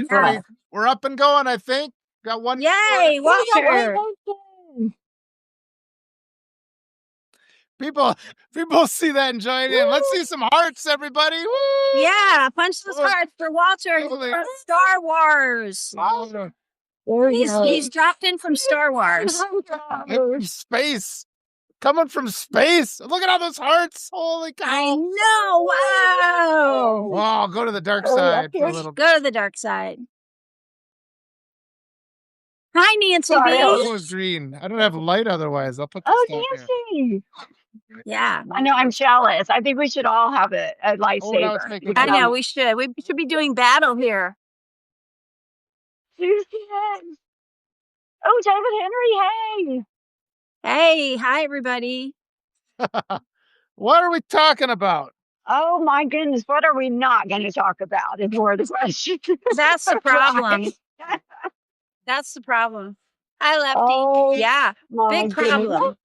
right, we're up and going, I think. Got one. Yay, Walter. People see that and join in. Let's see some hearts, everybody. Woo! Yeah, punch those hearts for Walter from Star Wars. He's dropped in from Star Wars. Space. Coming from space. Look at all those hearts. Holy cow. I know. Wow. Wow, go to the dark side for a little bit. Go to the dark side. Hi, Nancy B. It was green. I don't have light otherwise. I'll put this down Nancy. here. Yeah. I know, I'm jealous. I think we should all have a lightsaber. I know, we should. We should be doing battle here. Oh, David Henry, hey. Hey, hi, everybody. What are we talking about? Oh, my goodness. What are we not going to talk about is more the question. That's the problem. That's the problem. Hi, Lefty. Oh, yeah, big problem.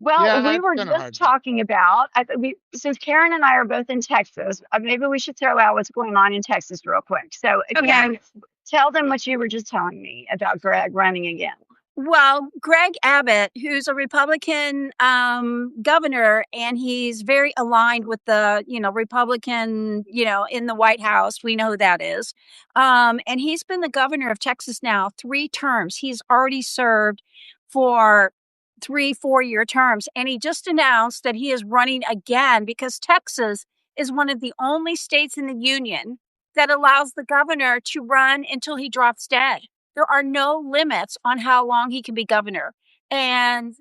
Well, we were just talking about, since Karen and I are both in Texas, maybe we should throw out what's going on in Texas real quick. So, again, tell them what you were just telling me about Greg running again. Well, Greg Abbott, who's a Republican governor, and he's very aligned with the, Republican, in the White House. We know who that is. And he's been the governor of Texas now 3 terms. He's already served for 3 4-year terms. And he just announced that he is running again because Texas is one of the only states in the union that allows the governor to run until he drops dead. There are no limits on how long he can be governor. And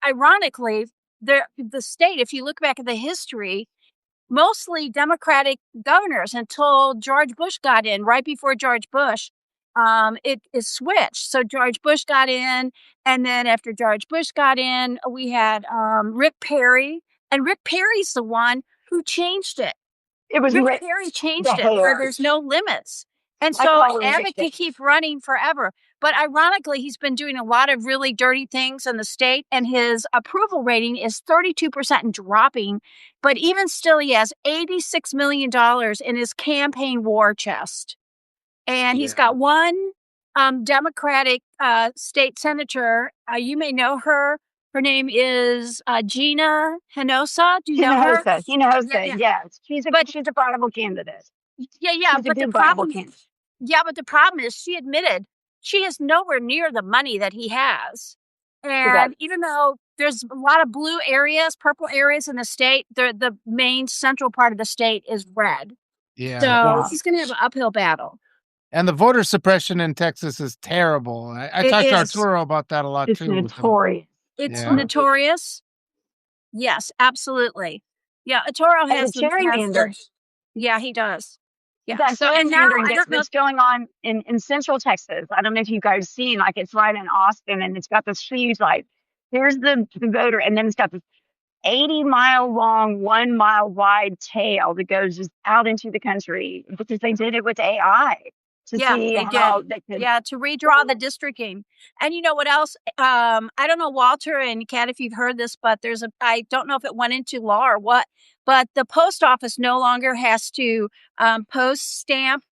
ironically, the state, if you look back at the history, mostly Democratic governors until George Bush got in. Right before George Bush, it is switched. So George Bush got in, and then after George Bush got in, we had Rick Perry. And Rick Perry's the one who changed it. It was Rick Perry changed it where there's no limits. And so Abbott can keep running forever. But ironically, he's been doing a lot of really dirty things in the state, and his approval rating is 32% and dropping. But even still, he has $86 million in his campaign war chest. And he's got one Democratic state senator. You may know her. Her name is Gina Hinojosa. Do you know her? Hinojosa, yes. She's a viable candidate. Yeah. But the problem is she admitted she is nowhere near the money that he has. And even though there's a lot of blue areas, purple areas in the state, the main central part of the state is red. Yeah. So he's going to have an uphill battle. And the voter suppression in Texas is terrible. I talked to Arturo about that a lot, too. It's notorious. It's notorious. Yes, absolutely. Yeah, Arturo has the gerrymander. Yeah, he does. Yeah. And now what's going on in Central Texas. I don't know if you guys seen, like it's right in Austin, and it's got this huge, here's the voter, and then it's got this 80-mile long, 1 mile wide tail that goes just out into the country because they did it with AI. To redraw the districting. And you know what else? I don't know, Walter and Kat, if you've heard this, but I don't know if it went into law or what, but the post office no longer has to post stamp.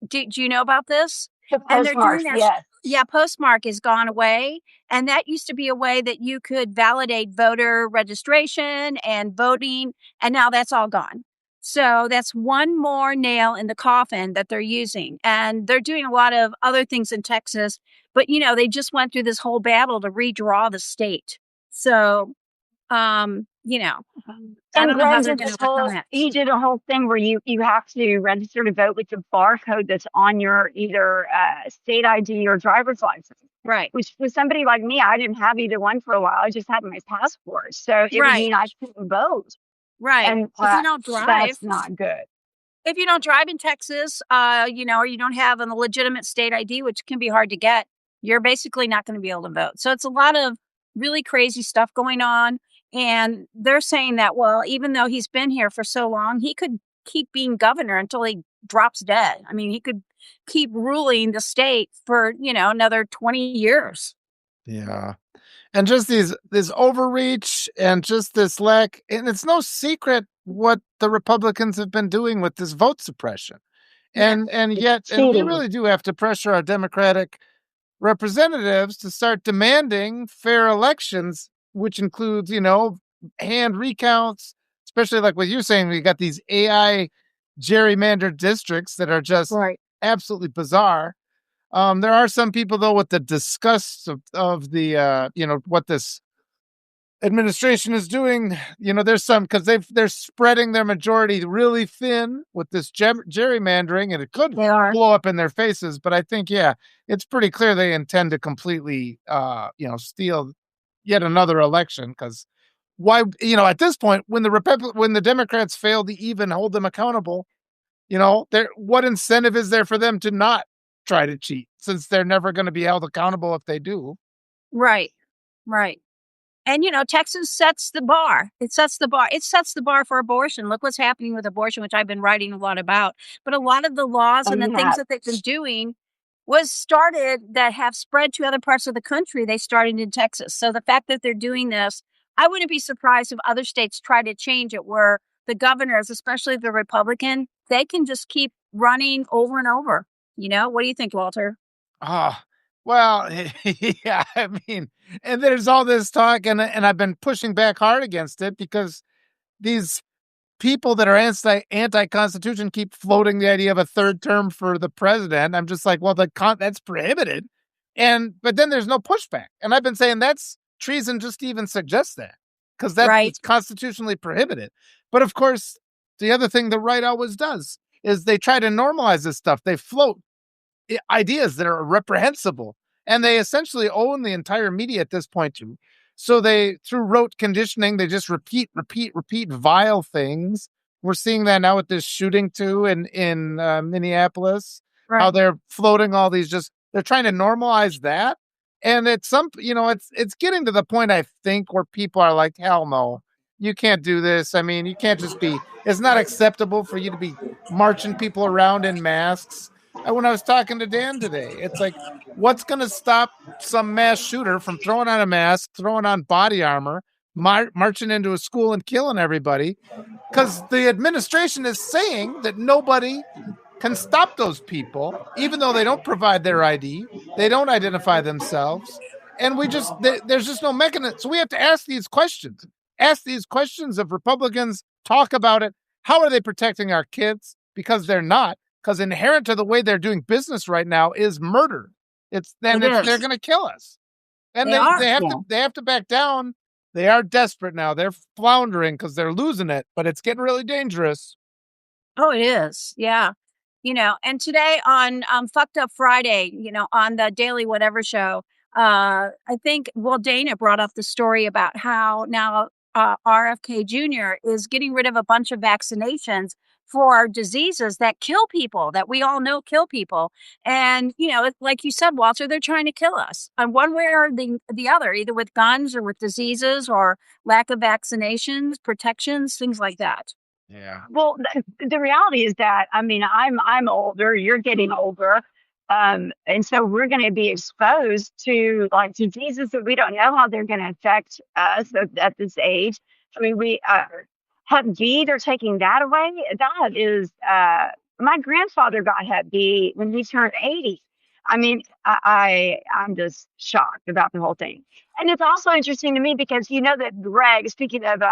Do you know about this? And they're doing that. Yes. Yeah, postmark has gone away. And that used to be a way that you could validate voter registration and voting. And now that's all gone. So that's one more nail in the coffin that they're using. And they're doing a lot of other things in Texas. But, they just went through this whole battle to redraw the state. So, I don't know how they're going to overcome that. He did a whole thing where you have to register to vote with the barcode that's on your either state ID or driver's license. Right. Which for somebody like me, I didn't have either one for a while. I just had my passport. So it would mean I couldn't vote. Right. And if you don't drive, that's not good. If you don't drive in Texas, or you don't have a legitimate state ID, which can be hard to get, you're basically not going to be able to vote. So it's a lot of really crazy stuff going on. And they're saying that, well, even though he's been here for so long, he could keep being governor until he drops dead. I mean, he could keep ruling the state for, another 20 years. Yeah. And just this overreach and just this lack, and it's no secret what the Republicans have been doing with this vote suppression. And we cheating. really do have to pressure our Democratic representatives to start demanding fair elections, which includes, hand recounts, especially like what you're saying. We got these AI gerrymandered districts that are just Right. absolutely bizarre. There are some people though with the disgust of the what this administration is doing. There's some because they're spreading their majority really thin with this gerrymandering, and it could They are. blow up in their faces. But I think, it's pretty clear they intend to completely, steal yet another election. Because why, at this point, when the Democrats fail to even hold them accountable, what incentive is there for them to not try to cheat, since they're never going to be held accountable if they do? Right. Right. And, Texas sets the bar. It sets the bar. It sets the bar for abortion. Look what's happening with abortion, which I've been writing a lot about. But a lot of the laws and the things that they've been doing was started that have spread to other parts of the country. They started in Texas. So the fact that they're doing this, I wouldn't be surprised if other states try to change it, where the governors, especially the Republican, they can just keep running over and over. What do you think, Walter? Well, yeah, I mean, and there's all this talk, and I've been pushing back hard against it because these people that are anti-constitution keep floating the idea of a third term for the president. I'm just like, well, that's prohibited, but then there's no pushback, and I've been saying that's treason just to even suggest that, because it's constitutionally prohibited. But of course, the other thing the right always does is they try to normalize this stuff. They float ideas that are reprehensible, and they essentially own the entire media at this point too. So they, through rote conditioning, they just repeat vile things. We're seeing that now with this shooting too in Minneapolis. Right. How they're floating all these, they're trying to normalize that, and it's it's getting to the point, I think, where people are like, hell no, you can't do this. I mean, you can't just be. It's not acceptable for you to be marching people around in masks. When I was talking to Dan today, it's like, what's going to stop some mass shooter from throwing on a mask, throwing on body armor, marching into a school and killing everybody? Because the administration is saying that nobody can stop those people, even though they don't provide their ID, they don't identify themselves, and there's just no mechanism. So we have to ask these questions. Ask these questions of Republicans. Talk about it. How are they protecting our kids? Because they're not. Because inherent to the way they're doing business right now is murder. They're going to kill us, and they have to back down. They are desperate now. They're floundering because they're losing it, but it's getting really dangerous. Oh, it is. Yeah. And today on Fucked Up Friday, on the Daily Whatever show, I think, Dana brought up the story about how now RFK Jr. is getting rid of a bunch of vaccinations for diseases that kill people, that we all know kill people. And, like you said, Walter, they're trying to kill us in one way or the other, either with guns or with diseases or lack of vaccinations, protections, things like that. Yeah. Well, the reality is that, I mean, I'm older, you're getting older. And so we're going to be exposed to like diseases that we don't know how they're going to affect us at this age. I mean, Hep B, they're taking that away. That is, my grandfather got Hep B when he turned 80. I mean, I'm just shocked about the whole thing. And it's also interesting to me because that Greg, speaking of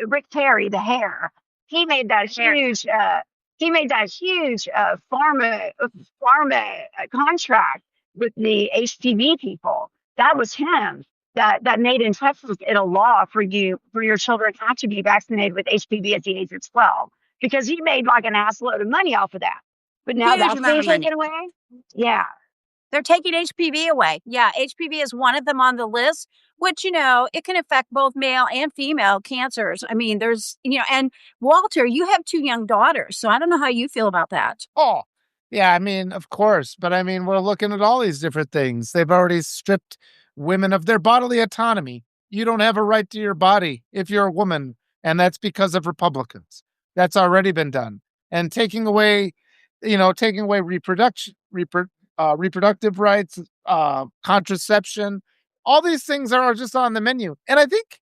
Rick Perry, the hair, he made that huge pharma contract with the HPV people. That was him. That made in Texas it a law for your children have to be vaccinated with HPV at the age of 12, because he made like an ass load of money off of that. But now that's being taken away. Yeah. They're taking HPV away. Yeah, HPV is one of them on the list, which, it can affect both male and female cancers. I mean, there's, and Walter, you have 2 young daughters, so I don't know how you feel about that. Oh, yeah, I mean, of course. But I mean, we're looking at all these different things. They've already stripped women of their bodily autonomy. You don't have a right to your body if you're a woman, and that's because of Republicans. That's already been done. And taking away reproductive rights, contraception, all these things are just on the menu. And I think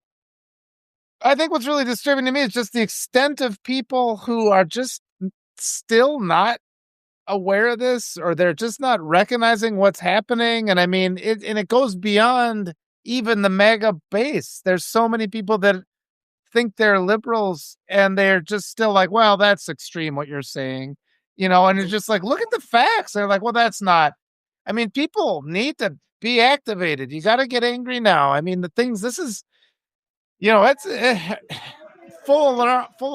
what's really disturbing to me is just the extent of people who are just still not aware of this, or they're just not recognizing what's happening. And I mean, it goes beyond even the MAGA base. There's so many people that think they're liberals and they're just still like, well, that's extreme what you're saying, and it's just like, look at the facts. They're like, well, that's not. I mean, people need to be activated. You got to get angry now. I mean, this is, it's full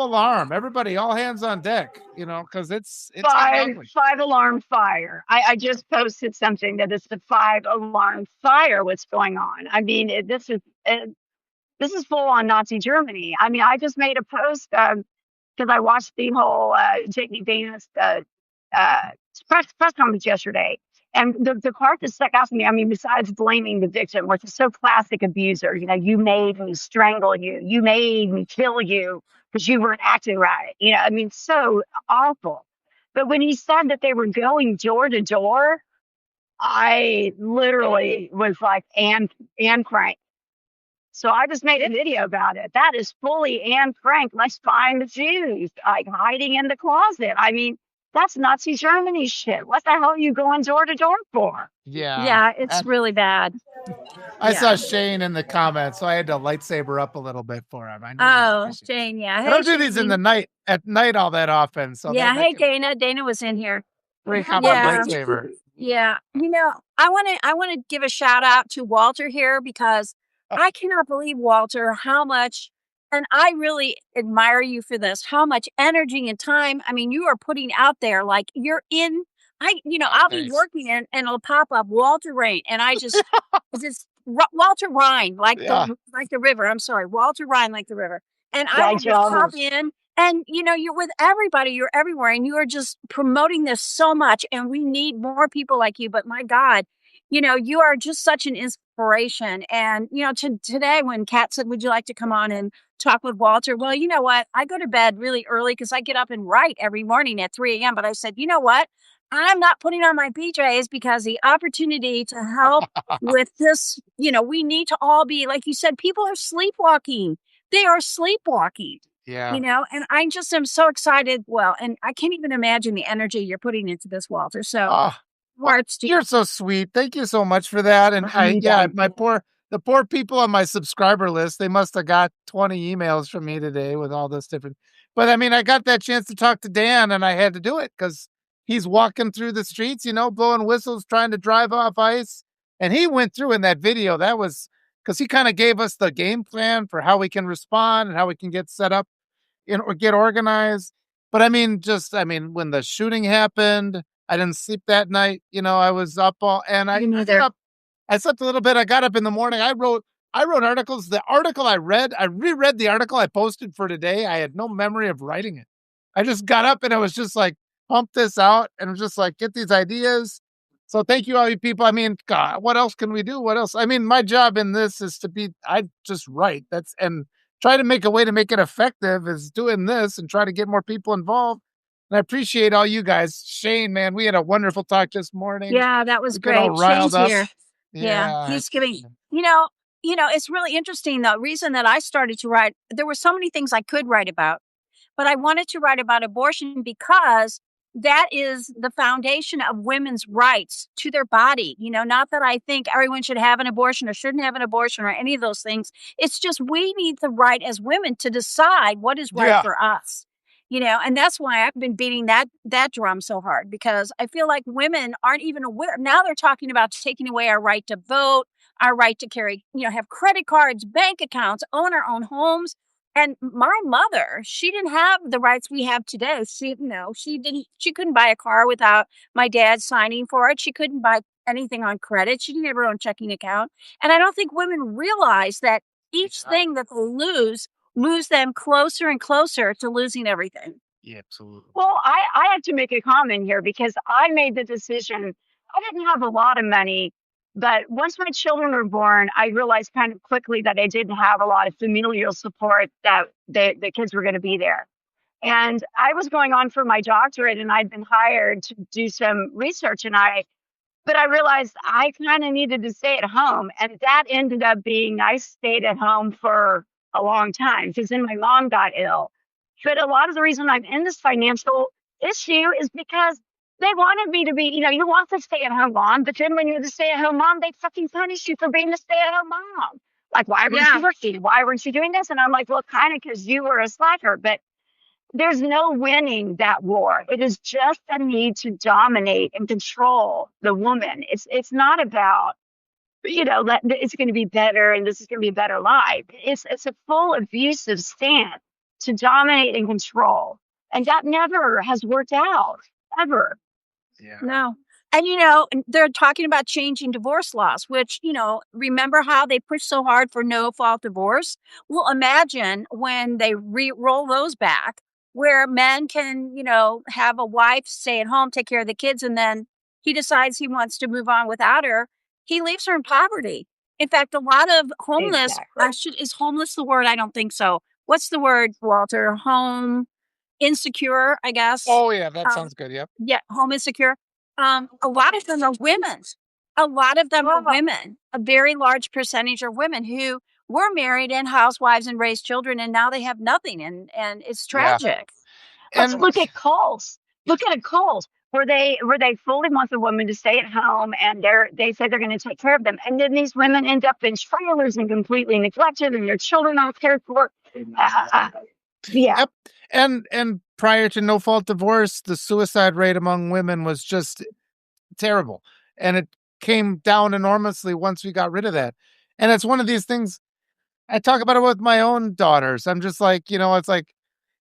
alarm. Everybody, all hands on deck, because it's five alarm fire. I just posted something that it's the 5 alarm fire. What's going on? I mean, this is full on Nazi Germany. I mean, I just made a post because I watched the whole J.D. Dana's press conference yesterday. And the part that stuck out to me, I mean, besides blaming the victim, which is so classic abuser, you made me strangle you, you made me kill you because you weren't acting right. I mean, so awful. But when he said that they were going door to door, I literally was like, and Frank. So I just made a video about it. That is fully Anne Frank. Let's find the Jews, like hiding in the closet. I mean, that's Nazi Germany shit. What the hell are you going door to door for? Yeah, it's really bad. I saw Shane in the comments, so I had to lightsaber up a little bit for him. Shane, yeah. I don't do these at night all that often. So yeah, Dana. Dana was in here. Lightsaber. Yeah. I want to give a shout out to Walter here because I cannot believe, Walter, how much, and I really admire you for this, how much energy and time, I mean, you are putting out there, like you're in, I'll be working and it'll pop up Walter Rhein, and I just, Walter Rhein, like the river. I'm sorry, Walter Rhein, like the river. And I will just pop in. And, you're with everybody, you're everywhere, and you are just promoting this so much. And we need more people like you. But my God, you are just such an inspiration. And, today when Kat said, would you like to come on and talk with Walter? Well, you know what? I go to bed really early because I get up and write every morning at 3 a.m. But I said, you know what? I'm not putting on my PJs because the opportunity to help with this, we need to all be, like you said, people are sleepwalking. They are sleepwalking. Yeah. And I just am so excited. Well, and I can't even imagine the energy you're putting into this, Walter. So you're so sweet. Thank you so much for that. And the poor people on my subscriber list, they must have got 20 emails from me today with all this different, but I mean, I got that chance to talk to Dan and I had to do it because he's walking through the streets, blowing whistles, trying to drive off ice. And he went through in that video. That was because he kind of gave us the game plan for how we can respond and how we can get set up or get organized. But I mean, when the shooting happened, I didn't sleep that night. I was up I slept a little bit. I got up in the morning. I wrote articles. The article I reread the article I posted for today. I had no memory of writing it. I just got up and I was just like, pump this out and just like get these ideas. So thank you, all you people. I mean, God, what else can we do? What else? I mean, my job in this is I just write. And try to make a way to make it effective is doing this and try to get more people involved. And I appreciate all you guys. Shane, man, we had a wonderful talk this morning. Yeah, that was great. Shane's here. Yeah, he's giving, it's really interesting. The reason that I started to write, there were so many things I could write about, but I wanted to write about abortion because that is the foundation of women's rights to their body. Not that I think everyone should have an abortion or shouldn't have an abortion or any of those things. It's just we need the right as women to decide what is right for us. And that's why I've been beating that drum so hard, because I feel like women aren't even aware. Now they're talking about taking away our right to vote, our right to carry, have credit cards, bank accounts, own our own homes. And my mother, she didn't have the rights we have today. She couldn't buy a car without my dad signing for it. She couldn't buy anything on credit. She didn't have her own checking account. And I don't think women realize that each thing that they lose moves them closer and closer to losing everything. Yeah, absolutely. Well, I have to make a comment here because I made the decision. I didn't have a lot of money, but once my children were born, I realized kind of quickly that I didn't have a lot of familial support, that the kids were going to be there. And I was going on for my doctorate and I'd been hired to do some research but I realized I kind of needed to stay at home. And that ended up being, I stayed at home for a long time because then my mom got ill. But a lot of the reason I'm in this financial issue is because They wanted me to be, you want the stay-at-home mom, but then when you're the stay-at-home mom, they fucking punish you for being the stay-at-home mom. Like, why weren't you working? Why weren't you doing this? And I'm like, well, kind of because you were a slacker, but there's no winning that war. It is just a need to dominate and control the woman. It's not about, it's going to be better and this is going to be a better life. It's a full abusive stance to dominate and control. And that never has worked out, ever. Yeah. No. And, they're talking about changing divorce laws, which, remember how they pushed so hard for no-fault divorce? Well, imagine when they roll those back, where men can, have a wife stay at home, take care of the kids, and then he decides he wants to move on without her. He leaves her in poverty. In fact, a lot of homeless, is homeless the word? I don't think so. What's the word, Walter? Home insecure, I guess. Oh, yeah, that sounds good. Yep. Yeah, home insecure. A lot of them are women. A lot of them are women. A very large percentage are women who were married and housewives and raised children, and now they have nothing, and it's tragic. Let's look at cults. Look at a cult where they fully want the woman to stay at home, and they say they're going to take care of them, and then these women end up in trailers and completely neglected, and their children aren't cared for. Yep. And prior to no-fault divorce, the suicide rate among women was just terrible. And it came down enormously once we got rid of that. And it's one of these things, I talk about it with my own daughters. I'm just like, it's like,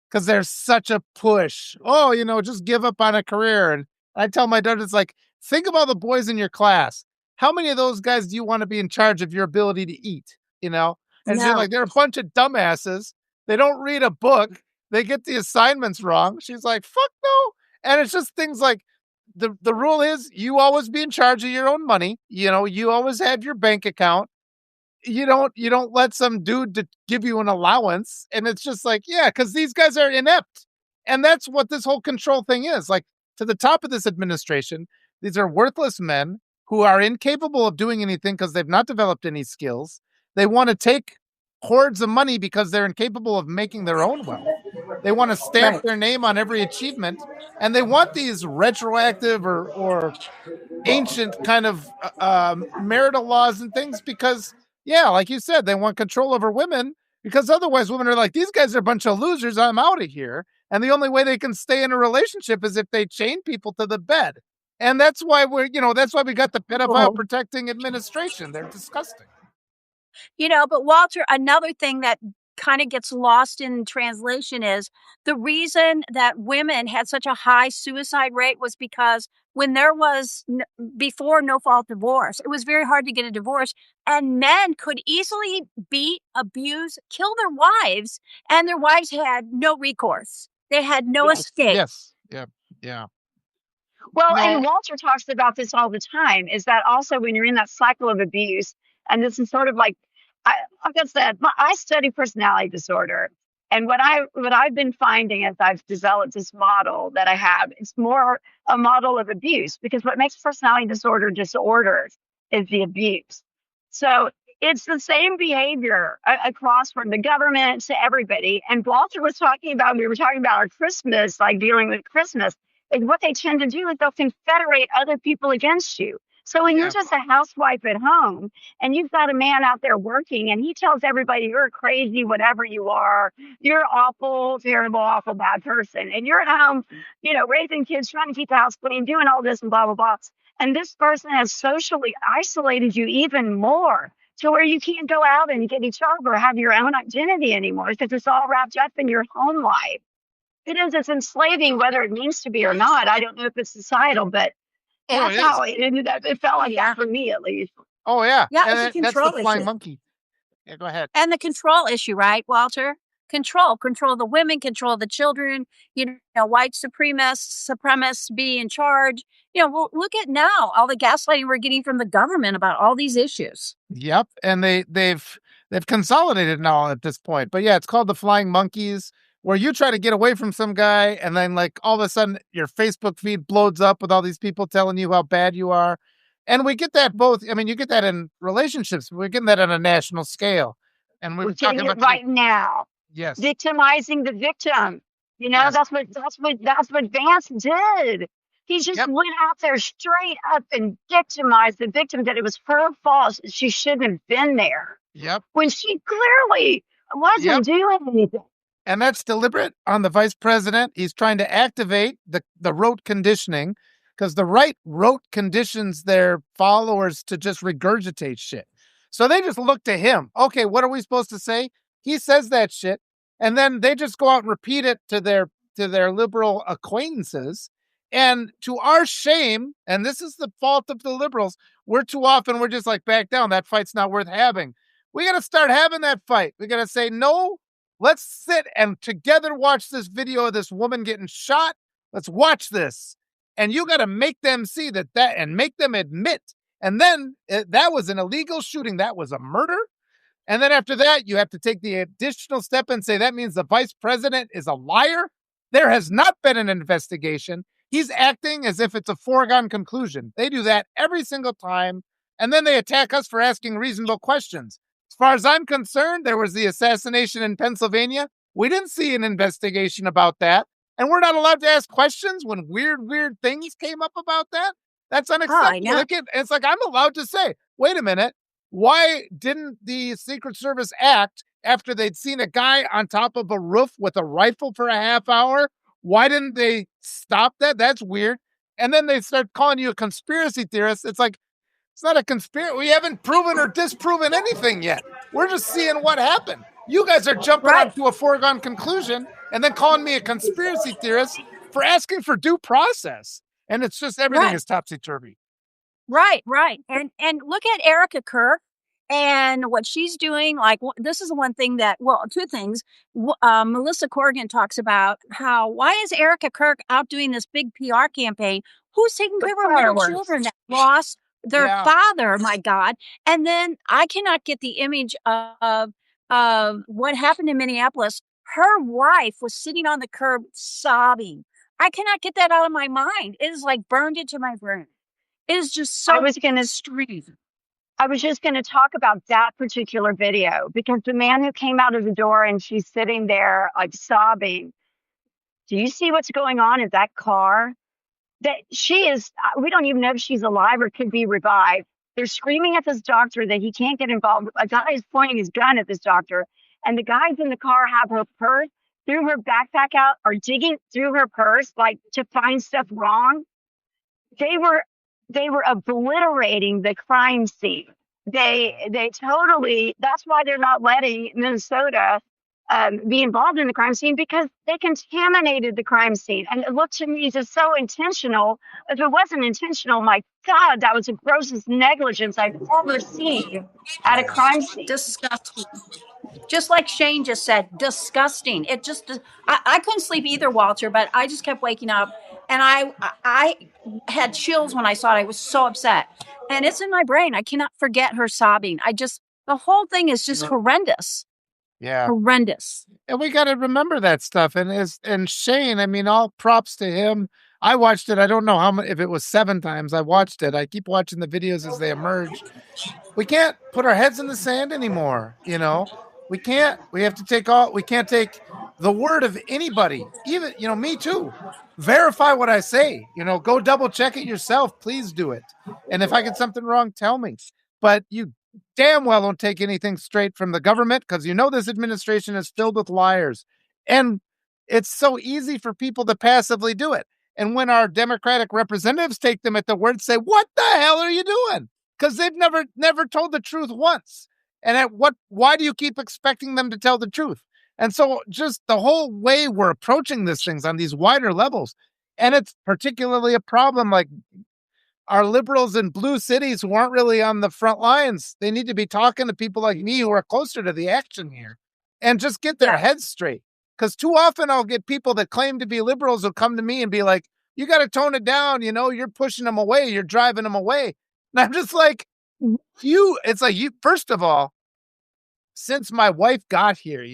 because there's such a push. Oh, just give up on a career. And I tell my daughters, like, think of all the boys in your class. How many of those guys do you want to be in charge of your ability to eat? And they're like, they're a bunch of dumbasses. They don't read a book. They get the assignments wrong. She's like, fuck no. And it's just things like the rule is you always be in charge of your own money. You always have your bank account. You don't let some dude to give you an allowance. And it's just like, yeah, because these guys are inept. And that's what this whole control thing is. Like, to the top of this administration, these are worthless men who are incapable of doing anything because they've not developed any skills. They want to take hordes of money because they're incapable of making their own wealth. They want to stamp their name on every achievement, and they want these retroactive or ancient kind of marital laws and things because, yeah, like you said, they want control over women because otherwise women are like, these guys are a bunch of losers. I'm out of here. And the only way they can stay in a relationship is if they chain people to the bed. And that's why that's why we got the pedophile protecting administration. They're disgusting. But Walter, another thing that kind of gets lost in translation is the reason that women had such a high suicide rate was because when there was before no-fault divorce, it was very hard to get a divorce, and men could easily beat, abuse, kill their wives, and their wives had no recourse. They had no escape. Yes. Yeah. Well, and Walter talks about this all the time, is that also when you're in that cycle of abuse, and this is sort of like I said, I study personality disorder. And what I've been finding as I've developed this model that I have, it's more a model of abuse, because what makes personality disorder is the abuse. So it's the same behavior across from the government to everybody. And Walter was talking about, we were talking about our Christmas, like dealing with Christmas, is what they tend to do is they'll confederate other people against you. So when you're just a housewife at home and you've got a man out there working and he tells everybody you're crazy, whatever you are, you're awful, terrible, awful, bad person. And you're at home, raising kids, trying to keep the house clean, doing all this and blah, blah, blah. And this person has socially isolated you even more to where you can't go out and get each other or have your own identity anymore because it's all wrapped up in your home life. It's enslaving, whether it means to be or not. I don't know if it's societal, but that's how it ended up. It felt like that for me, at least. Oh, yeah. Yeah, it's a control that's the flying issue. monkey. Yeah, go ahead. And the control issue, right, Walter? Control the women, control the children, white supremacists be in charge. Well, look at now, all the gaslighting we're getting from the government about all these issues. Yep. And they've consolidated now at this point. But yeah, it's called the flying monkeys, where you try to get away from some guy and then like all of a sudden your Facebook feed blows up with all these people telling you how bad you are. And we get that both. I mean, you get that in relationships. We're getting that on a national scale. And we're getting it right now. Yes. Victimizing the victim. That's what Vance did. He just went out there straight up and victimized the victim, that it was her fault. She shouldn't have been there. Yep. When she clearly wasn't doing anything. And that's deliberate on the vice president. He's trying to activate the rote conditioning, because the right rote conditions their followers to just regurgitate shit. So they just look to him. Okay, what are we supposed to say? He says that shit, and then they just go out and repeat it to their liberal acquaintances. And to our shame, and this is the fault of the liberals, we're just like, back down. That fight's not worth having. We got to start having that fight. We got to say, no, let's sit and together watch this video of this woman getting shot. Let's watch this. And you got to make them see that and make them admit. And then that was an illegal shooting. That was a murder. And then after that, you have to take the additional step and say that means the vice president is a liar. There has not been an investigation. He's acting as if it's a foregone conclusion. They do that every single time. And then they attack us for asking reasonable questions. As far as I'm concerned, there was the assassination in Pennsylvania. We didn't see an investigation about that. And we're not allowed to ask questions when weird things came up about that. That's unacceptable. It's like, I'm allowed to say, wait a minute, why didn't the Secret Service act after they'd seen a guy on top of a roof with a rifle for a half hour? Why didn't they stop that? That's weird. And then they start calling you a conspiracy theorist. It's like, it's not a conspiracy. We haven't proven or disproven anything yet. We're just seeing what happened. You guys are jumping onto a foregone conclusion and then calling me a conspiracy theorist for asking for due process. And it's just everything is topsy-turvy. Right. And look at Erica Kirk and what she's doing. Like, this is one thing that, two things. Melissa Corrigan talks about why is Erica Kirk out doing this big PR campaign? Who's taking care of our little children that lost their father? My God. And then I cannot get the image of what happened in Minneapolis. Her wife was sitting on the curb sobbing. I cannot get that out of my mind. It is like burned into my brain. It is just so extreme. I was just going to talk about that particular video, because the man who came out of the door and she's sitting there like sobbing. Do you see what's going on in that car? That she is, we don't even know if she's alive or could be revived. They're screaming at this doctor that he can't get involved. A guy is pointing his gun at this doctor, and the guys in the car have her purse, threw her backpack out, or digging through her purse, like to find stuff wrong. They were obliterating the crime scene. They totally, that's why they're not letting Minnesota be involved in the crime scene, because they contaminated the crime scene. And it looked to me just so intentional. If it wasn't intentional, my God, that was the grossest negligence I've ever seen at a crime scene. Disgusting. Just like Shane just said, disgusting. It just, I couldn't sleep either, Walter, but I just kept waking up, and I had chills when I saw it. I was so upset, and it's in my brain. I cannot forget her sobbing. The whole thing is just horrendous. Yeah. Horrendous. And we got to remember that stuff. And Shane, I mean, all props to him. I watched it. I don't know how much, if it was 7 times I watched it. I keep watching the videos as they emerge. We can't put our heads in the sand anymore. You know, we can't. We have to we can't take the word of anybody, even, me too. Verify what I say, go double check it yourself. Please do it. And if I get something wrong, tell me. But you damn well don't take anything straight from the government, because this administration is filled with liars. And it's so easy for people to passively do it. And when our Democratic representatives take them at the word, say, what the hell are you doing? Because they've never told the truth once. And why do you keep expecting them to tell the truth? And so just the whole way we're approaching these things on these wider levels, and it's particularly a problem like our liberals in blue cities who aren't really on the front lines. They need to be talking to people like me who are closer to the action here and just get their heads straight. Because too often I'll get people that claim to be liberals who come to me and be like, you got to tone it down. You're pushing them away. You're driving them away. And I'm just like, first of all, since my wife got here,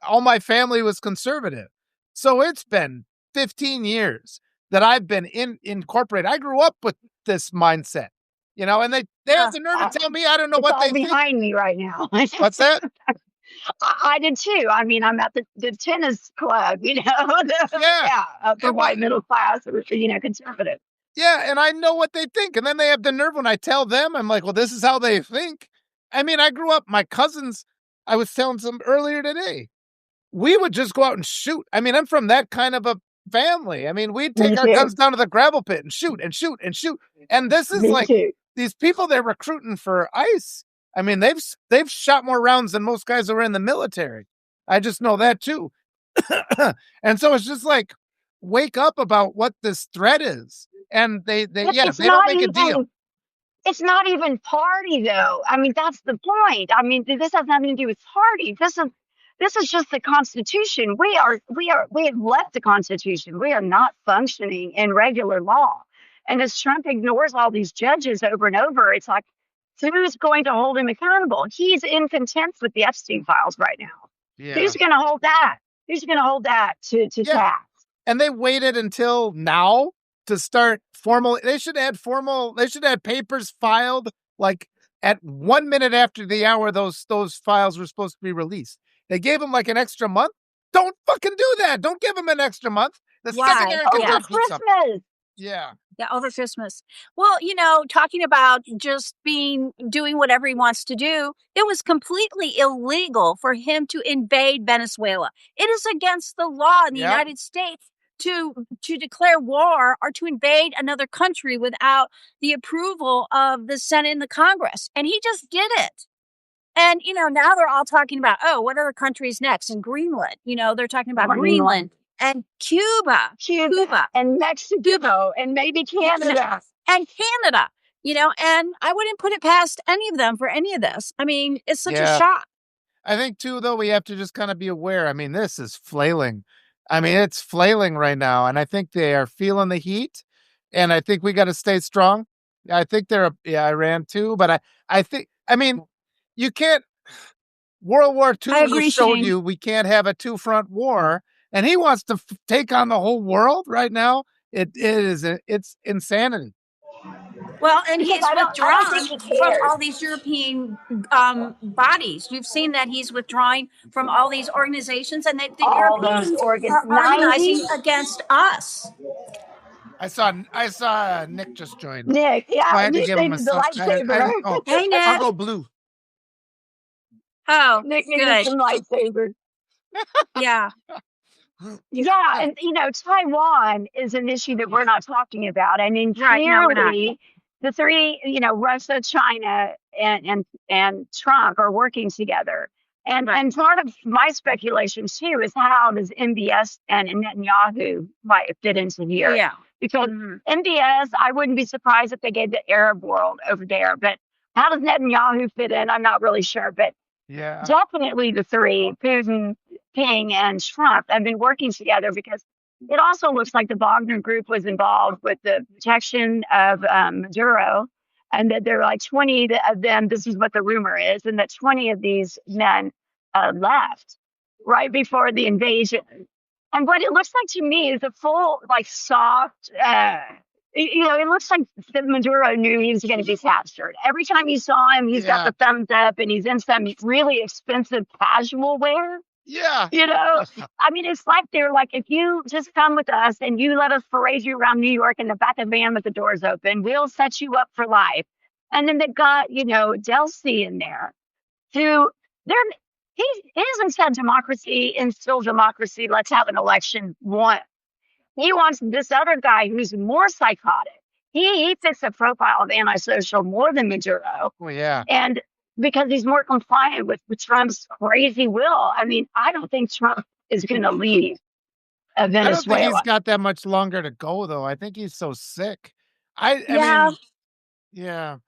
all my family was conservative. So it's been 15 years that I've been incorporated. I grew up with this mindset, and they have the nerve to tell me I don't know what they think. Behind me right now. What's that? I did too. I mean, I'm at the tennis club, Yeah. for And what white middle class or, conservative. Yeah, and I know what they think, and then they have the nerve when I tell them, I'm like, "Well, this is how they think." I mean, I grew up my cousins I was telling some earlier today, we would just go out and shoot. I mean, I'm from that kind of a family. I mean, we'd Me take our too. guns down to the gravel pit and shoot and shoot and shoot. And this is Me like too. these people they're recruiting for ICE. I mean, they've shot more rounds than most guys who are in the military. I just know that too. And so it's just like wake up about what this threat is. And But it's they don't not make a deal. even it's not even party though. I mean, that's the point. I mean, this has nothing to do with party. This is just the Constitution. We have left the Constitution. We are not functioning in regular law. And as Trump ignores all these judges over and over, it's like, who's going to hold him accountable? He's in contempt with the Epstein files right now. Yeah. Who's going to hold that? Who's going to hold that to Yeah. task? And they waited until now to start they should add papers filed like at 1 minute after the hour those files were supposed to be released. They gave them like an extra month. Don't fucking do that. Don't give them an extra month. The second Why? they're in Over contempt, do something. Christmas. Yeah. Yeah, over Christmas. Well, talking about just doing whatever he wants to do, it was completely illegal for him to invade Venezuela. It is against the law in the Yep. United States to declare war or to invade another country without the approval of the Senate and the Congress. And he just did it. And, now they're all talking about, oh, what other countries next? And Greenland, they're talking about Greenland and Cuba and Mexico and maybe Canada. and Canada, and I wouldn't put it past any of them for any of this. I mean, it's such a shock. I think too, though, we have to just kind of be aware. I mean, this is flailing. I mean, it's flailing right now. And I think they are feeling the heat. And I think we got to stay strong. I think Iran too. But I mean, you can't, World War II I agree, showed Shane. you we can't have a two-front war. And he wants to take on the whole world right now. It's insanity. Well, and Because he's I don't withdrawn think he from cares. all these European bodies. You've seen that he's withdrawing from all these organizations, and the All Europeans those organs. are organizing 90? against us. I saw Nick just join. Nick, So I yeah, had to Nick give him a needed the lightsaber. Hey, Nick. I'll go blue. Oh, Nick needed good. some lightsaber. Yeah. Yeah, and Taiwan is an issue that we're not talking about. I mean, Right, no, we're not. clearly the three, Russia, China, and Trump are working together. And Right. and part of my speculation too is how does MBS and Netanyahu might fit into here? Yeah. Because MBS, I wouldn't be surprised if they gave the Arab world over there. But how does Netanyahu fit in? I'm not really sure. But Yeah. definitely the three, Putin, Ping, and Trump, have been working together because it also looks like the Wagner Group was involved with the protection of Maduro, and that there are like 20 of them. This is what the rumor is, and that 20 of these men left right before the invasion. And what it looks like to me is a full, like, soft. It looks like that Maduro knew he was going to be captured. Every time you saw him, he's got the thumbs up, and he's in some really expensive casual wear. Yeah. I mean, it's like they're like, if you just come with us and you let us parade you around New York in the back of the van with the doors open, we'll set you up for life. And then they've got, Delcy in there who he hasn't said democracy, instill democracy, let's have an election once. He wants this other guy who's more psychotic. He fits the profile of antisocial more than Maduro. Well, yeah. And because he's more compliant with Trump's crazy will. I mean, I don't think Trump is going to leave Venezuela. I don't think he's got that much longer to go, though. I think he's so sick. I mean, yeah.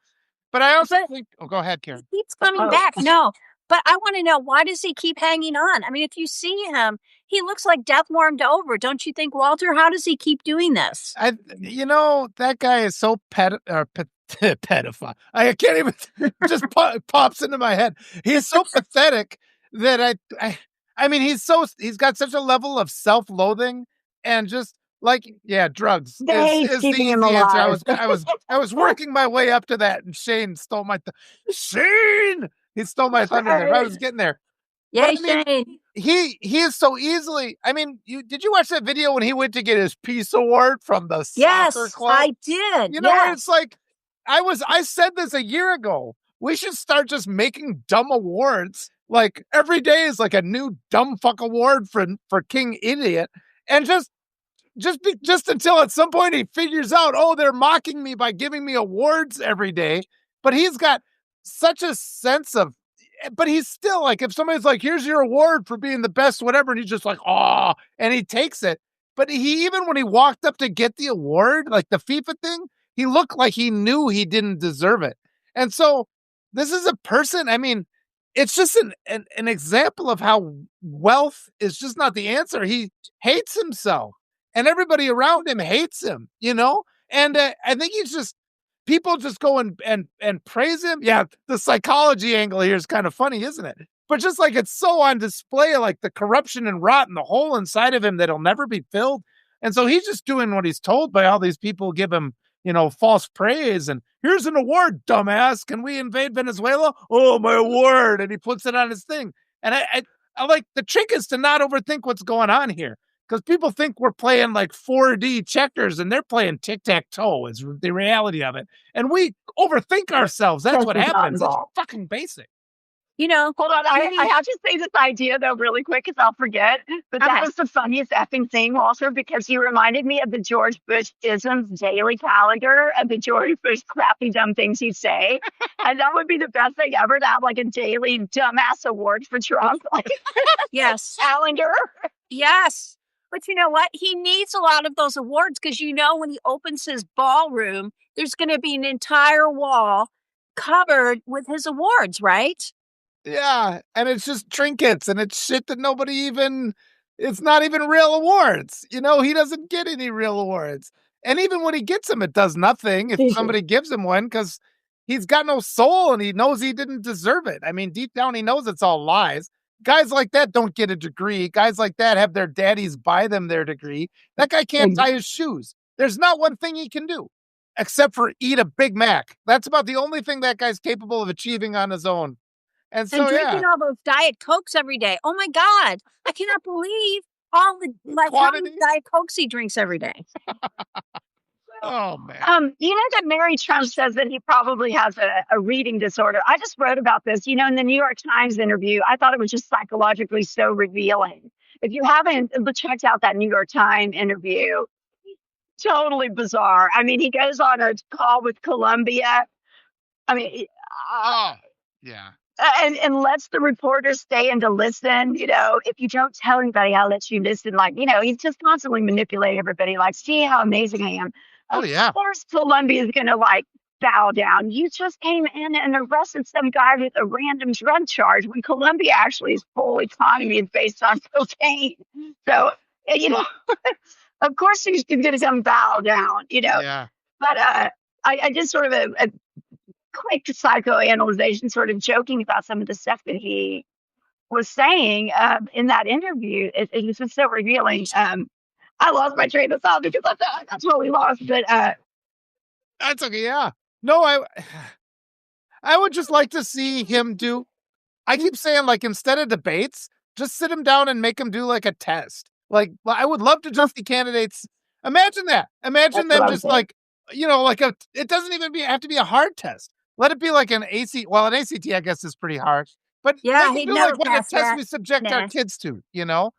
But I also think... Oh, go ahead, Karen. He keeps coming back. No. But I want to know, why does he keep hanging on? I mean, if you see him, he looks like death warmed over. Don't you think, Walter? How does he keep doing this? That guy is so pedophile. I can't even... just pops into my head. He is so pathetic that I mean, he's got such a level of self-loathing and just like, drugs is the easy answer. I was working my way up to that, and Shane stole my Shane. He stole my thunder there. I was getting there. Yay, Shane. He is so easily. I mean, did you watch that video when he went to get his peace award from the soccer Yes, club? I did. You know, Yes. it's like I said this a year ago. We should start just making dumb awards. Like every day is like a new dumb fuck award for King Idiot, and just until at some point he figures out, oh, they're mocking me by giving me awards every day. But he's got such a sense of, but he's still like, if somebody's like, here's your award for being the best, whatever, and he's just like, oh, and he takes it. But even when he walked up to get the award, like the FIFA thing, he looked like he knew he didn't deserve it. And so this is a person, I mean, it's just an example of how wealth is just not the answer. He hates himself and everybody around him hates him, you know? And I think he's just, people just go and praise him. Yeah, the psychology angle here is kind of funny, isn't it? But just like it's so on display, like the corruption and rot and the hole inside of him that'll never be filled. And so he's just doing what he's told by all these people give him, you know, false praise. And here's an award, dumbass. Can we invade Venezuela? Oh, my award. And he puts it on his thing. And I like, the trick is to not overthink what's going on here. Because people think we're playing like 4D checkers and they're playing tic-tac-toe is the reality of it. And we overthink ourselves. That's what happens. It's fucking basic. You know, hold on. I have to say this idea though really quick because I'll forget. But that was the funniest effing thing, Walter, because you reminded me of the George Bush isms daily calendar of the George Bush crappy dumb things he'd say. And that would be the best thing ever to have like a daily dumbass award for Trump. Like yes. Calendar. Yes. But you know what? He needs a lot of those awards because, you know, when he opens his ballroom, there's going to be an entire wall covered with his awards, right? Yeah. And it's just trinkets and it's shit that nobody even, it's not even real awards. You know, he doesn't get any real awards. And even when he gets them, it does nothing if somebody gives him one because he's got no soul and he knows he didn't deserve it. I mean, deep down, he knows it's all lies. Guys like that don't get a degree. Guys like that have their daddies buy them their degree. That guy can't tie his shoes. There's not one thing he can do except for eat a Big Mac. That's about the only thing that guy's capable of achieving on his own. And so, drinking all those Diet Cokes every day. Oh my God. I cannot believe all the how many Diet Cokes he drinks every day. Oh man. You know that Mary Trump says that he probably has a reading disorder. I just wrote about this, you know, in the New York Times interview. I thought it was just psychologically so revealing. If you haven't checked out that New York Times interview, totally bizarre. I mean, he goes on a call with Columbia. I mean, yeah. And lets the reporters stay in to listen. You know, if you don't tell anybody, I'll let you listen. Like, you know, he's just constantly manipulating everybody. Like, see how amazing I am. Oh, yeah. Of course, Columbia is going to like bow down. You just came in and arrested some guy with a random drug charge when Columbia actually his whole economy is based on cocaine. So, you know, of course he's going to come bow down, you know. Yeah. But I just sort of a quick psychoanalyzation, sort of joking about some of the stuff that he was saying in that interview. It was just so revealing. I lost my train of thought because I totally lost. But that's okay. Yeah. No, I would just like to see him do. I keep saying, like, instead of debates, just sit him down and make him do like a test. Like, I would love to just see candidates. Imagine that. Imagine them just like, you know, like it doesn't even have to be a hard test. Let it be like an AC. Well, an ACT, I guess, is pretty hard. But yeah, he do like what a test we subject our kids to, you know.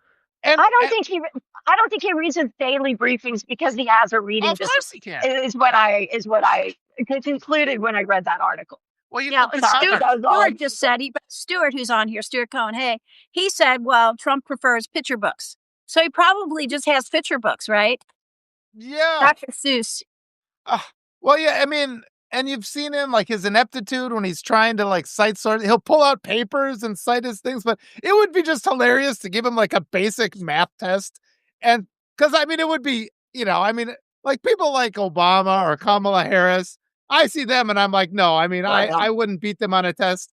And I don't think he reads his daily briefings because he has a reading. Of course he can. Is what I concluded when I read that article. Well, Stuart just said Stuart, who's on here, Stuart Cohen. Hey, he said, well, Trump prefers picture books, so he probably just has picture books, right? Yeah, Dr. Seuss. Well, yeah, I mean. And you've seen him, like his ineptitude when he's trying to like cite sort. He'll pull out papers and cite his things, but it would be just hilarious to give him like a basic math test. And because I mean, it would be, you know, I mean, like people like Obama or Kamala Harris, I see them and I'm like, no, I mean, I wouldn't beat them on a test.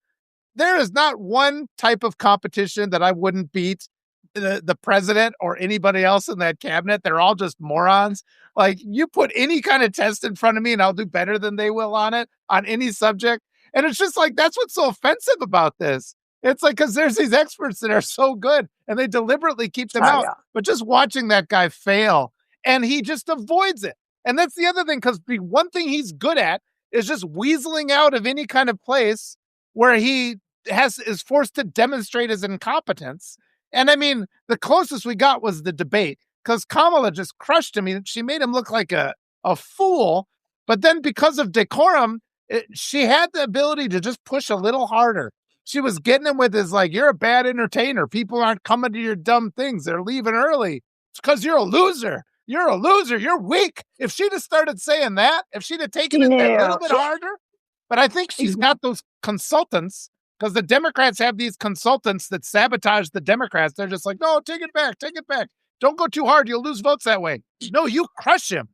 There is not one type of competition that I wouldn't beat the president or anybody else in that cabinet. They're all just morons. Like, you put any kind of test in front of me and I'll do better than they will on it on any subject. And it's just like, that's what's so offensive about this. It's like, because there's these experts that are so good and they deliberately keep them out. Yeah. But just watching that guy fail and he just avoids it. And that's the other thing, because the one thing he's good at is just weaseling out of any kind of place where he is forced to demonstrate his incompetence. And I mean, the closest we got was the debate, because Kamala just crushed him. She made him look like a fool. But then because of decorum, she had the ability to just push a little harder. She was getting him with his, like, you're a bad entertainer. People aren't coming to your dumb things. They're leaving early. It's because you're a loser. You're a loser. You're weak. If she'd have started saying that, if she'd have taken it a little bit harder, but I think she's got those consultants, because the Democrats have these consultants that sabotage the Democrats. They're just like, no, take it back. Take it back. Don't go too hard. You'll lose votes that way. No, you crush him.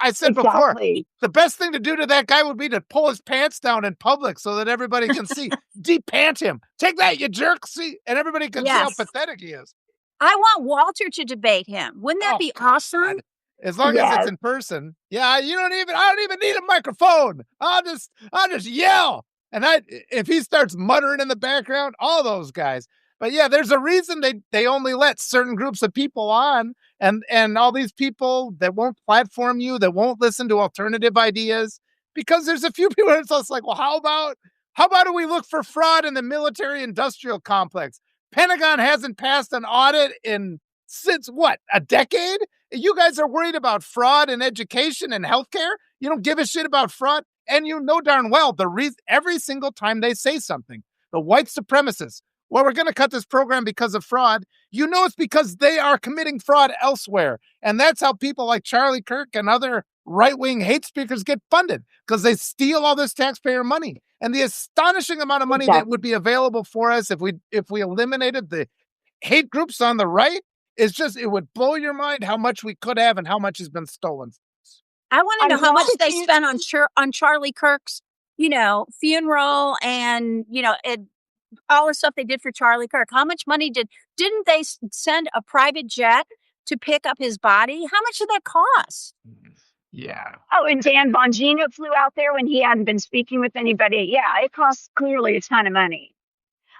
I said before, the best thing to do to that guy would be to pull his pants down in public so that everybody can see. De-pant him. Take that, you jerk. See, and everybody can see how pathetic he is. I want Walter to debate him. Wouldn't that be awesome? God. As long as it's in person. Yeah, I don't even need a microphone. I'll just yell. And if he starts muttering in the background, all those guys. But yeah, there's a reason they only let certain groups of people on, and all these people that won't platform you, that won't listen to alternative ideas, because there's a few people that's just like, well, how about do we look for fraud in the military industrial complex? Pentagon hasn't passed an audit since what, a decade? You guys are worried about fraud in education and healthcare? You don't give a shit about fraud? And you know darn well every single time they say something, the white supremacists, well, we're going to cut this program because of fraud. You know it's because they are committing fraud elsewhere. And that's how people like Charlie Kirk and other right-wing hate speakers get funded, because they steal all this taxpayer money. And the astonishing amount of money that would be available for us if we eliminated the hate groups on the right is just, it would blow your mind how much we could have and how much has been stolen. I want to know how much they spent on Charlie Kirk's, funeral, and all the stuff they did for Charlie Kirk. How much money didn't they send a private jet to pick up his body? How much did that cost? Yeah. Oh, and Dan Bongino flew out there when he hadn't been speaking with anybody. Yeah, it costs clearly a ton of money.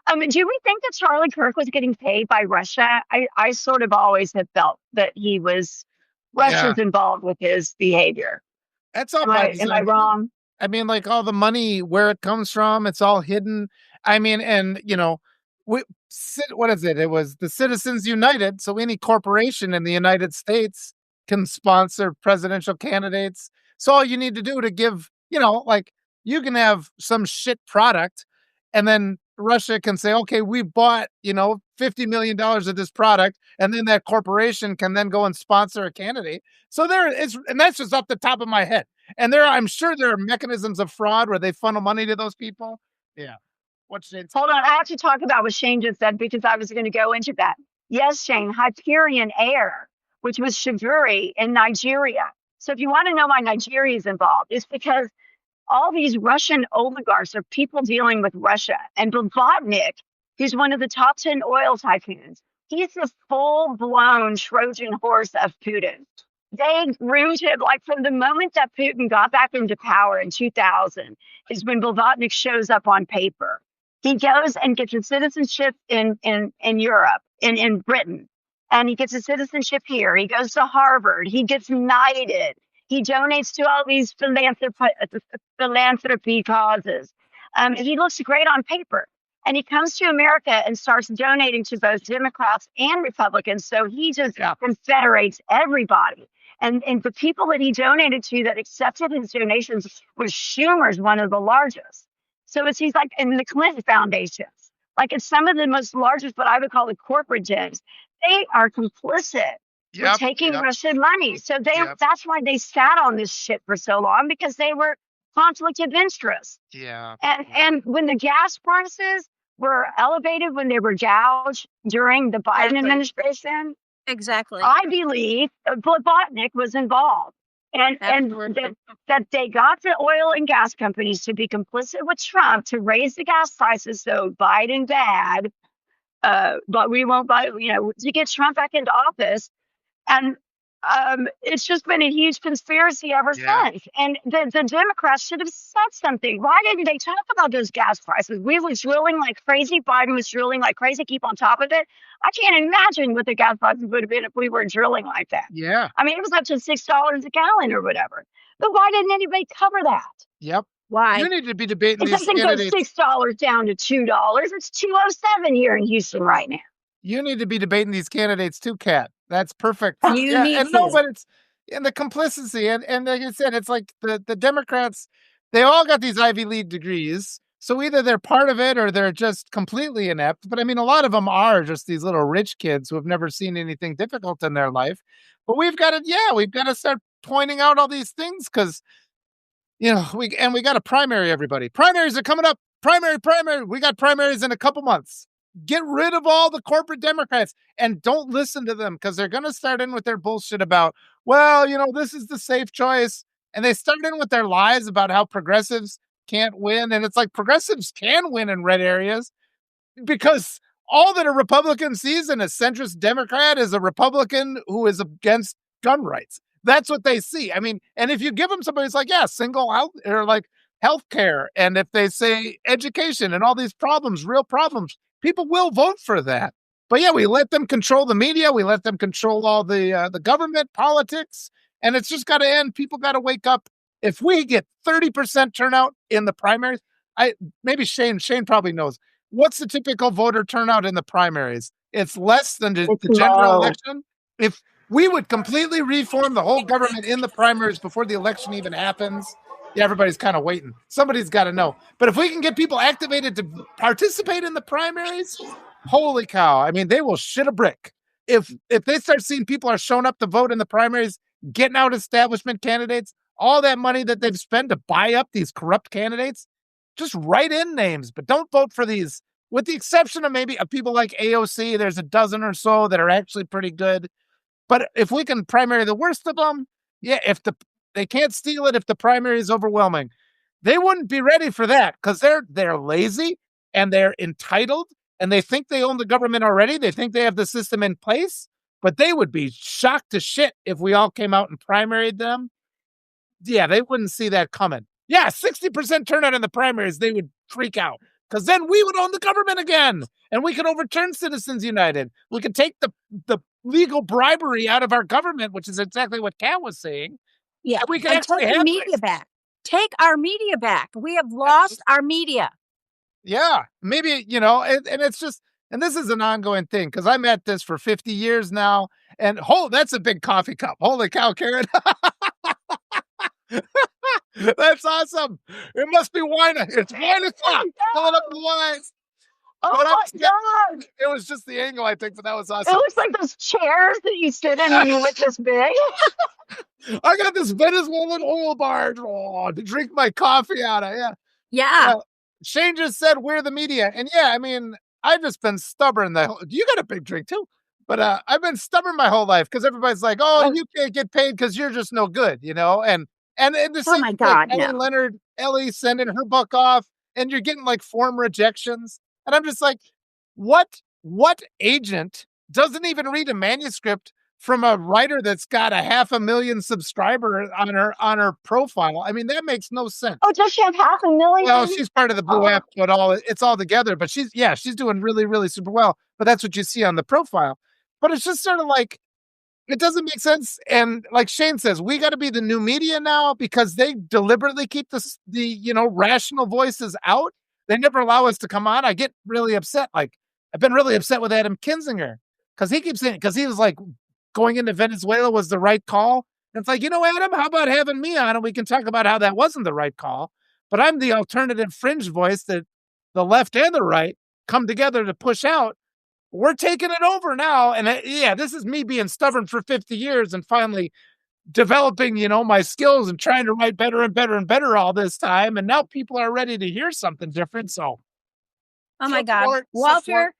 Do we think that Charlie Kirk was getting paid by Russia? I sort of always have felt that Russia's involved with his behavior. That's all. Am I wrong? I mean, like, all the money, where it comes from, it's all hidden. I mean, and what is it? It was the Citizens United. So any corporation in the United States can sponsor presidential candidates. So all you need to do to give, like, you can have some shit product, and then Russia can say, okay, we bought, $50 million of this product, and then that corporation can then go and sponsor a candidate. So and that's just off the top of my head. And I'm sure there are mechanisms of fraud where they funnel money to those people. Yeah. Hold on, I have to talk about what Shane just said, because I was going to go into that. Yes, Shane, Hyperion Air, which was Shavuri in Nigeria. So if you want to know why Nigeria is involved, it's because all these Russian oligarchs are people dealing with Russia. And Blavatnik, who's one of the top 10 oil tycoons, he's the full-blown Trojan horse of Putin. They groomed him, like, from the moment that Putin got back into power in 2000 is when Blavatnik shows up on paper. He goes and gets a citizenship in Europe, in Britain, and he gets a citizenship here. He goes to Harvard. He gets knighted. He donates to all these philanthropy causes. He looks great on paper. And he comes to America and starts donating to both Democrats and Republicans. So he just confederates everybody. And the people that he donated to that accepted his donations was Schumer's one of the largest. So he's like in the Clinton foundations. Like, it's some of the most largest, what I would call the corporate dens. They are complicit with taking Russian money. So that's why they sat on this shit for so long, because they were conflict of interest. Yeah. And when the gas prices were elevated, when they were gouged during the Biden administration, exactly, I believe Blavatnik was involved. And that they got the oil and gas companies to be complicit with Trump to raise the gas prices. So Biden bad, but we won't buy, to get Trump back into office. And it's just been a huge conspiracy ever since. And the Democrats should have said something. Why didn't they talk about those gas prices? We was drilling like crazy. Biden was drilling like crazy. Keep on top of it. I can't imagine what the gas prices would have been if we were drilling like that. Yeah. I mean, it was up to $6 a gallon or whatever. But why didn't anybody cover that? Yep. Why? You need to be debating It these doesn't go candidates. $6 down to $2. It's $2.07 here in Houston right now. You need to be debating these candidates too, Kat. That's perfect. You need and to. no, but it's in the complicity, and like I said, it's like the Democrats. They all got these Ivy League degrees, so either they're part of it or they're just completely inept. But I mean, a lot of them are just these little rich kids who have never seen anything difficult in their life. But we've got to, we've got to start pointing out all these things because we got to primary everybody. Primaries are coming up. Primary. We got primaries in a couple months. Get rid of all the corporate Democrats and don't listen to them because they're going to start in with their bullshit about, well, this is the safe choice. And they start in with their lies about how progressives can't win. And it's like progressives can win in red areas because all that a Republican sees in a centrist Democrat is a Republican who is against gun rights. That's what they see. I mean, and if you give them somebody who's like, single health or like healthcare, and if they say education and all these problems, real problems, people will vote for that. But we let them control the media. We let them control all the government, politics, and it's just got to end. People got to wake up. If we get 30% turnout in the primaries, maybe Shane probably knows. What's the typical voter turnout in the primaries? It's less than the general election. If we would completely reform the whole government in the primaries before the election even happens, everybody's kind of waiting. Somebody's got to know. But if we can get people activated to participate in the primaries, holy cow. I mean, they will shit a brick. If they start seeing people are showing up to vote in the primaries, getting out establishment candidates, all that money that they've spent to buy up these corrupt candidates, just write in names, but don't vote for these. With the exception of maybe people like AOC, there's a dozen or so that are actually pretty good. But if we can primary the worst of them, if they can't steal it if the primary is overwhelming. They wouldn't be ready for that because they're lazy and they're entitled and they think they own the government already. They think they have the system in place, but they would be shocked to shit if we all came out and primaried them. Yeah, they wouldn't see that coming. 60% turnout in the primaries, they would freak out because then we would own the government again and we could overturn Citizens United. We could take the legal bribery out of our government, which is exactly what Kat was saying. Yeah, we can actually take the media back. Take our media back. We have lost our media. Yeah, maybe, and it's just, and this is an ongoing thing because I'm at this for 50 years now. And that's a big coffee cup. Holy cow, Karen. That's awesome. It must be wine. It's wine o'clock. Filling up the wine. Oh my God. It was just the angle, I think, but that was awesome. It looks like those chairs that you sit in when you look this big. I got this Venezuelan oil barge to drink my coffee out of. Yeah. Shane just said we're the media. And I mean, I've just been stubborn. You got a big drink too. But I've been stubborn my whole life because everybody's like, oh, you can't get paid because you're just no good, And the same oh my God, Ellie Leonard, Ellie sending her book off, and you're getting like form rejections. And I'm just like, what agent doesn't even read a manuscript from a writer that's got 500,000 subscribers on her profile? I mean, that makes no sense. Oh, does she have 500,000? Well, she's part of the Blue app, but it's all together. But she's doing really, really super well. But that's what you see on the profile. But it's just sort of like, it doesn't make sense. And like Shane says, we got to be the new media now because they deliberately keep the rational voices out. They never allow us to come on. I get really upset. Like, I've been really upset with Adam Kinzinger because he keeps saying, because he was like, going into Venezuela was the right call. And it's like, Adam, how about having me on and we can talk about how that wasn't the right call. But I'm the alternative fringe voice that the left and the right come together to push out. We're taking it over now. And this is me being stubborn for 50 years and finally developing, my skills and trying to write better and better and better all this time. And now people are ready to hear something different. So. Oh my God. Walter,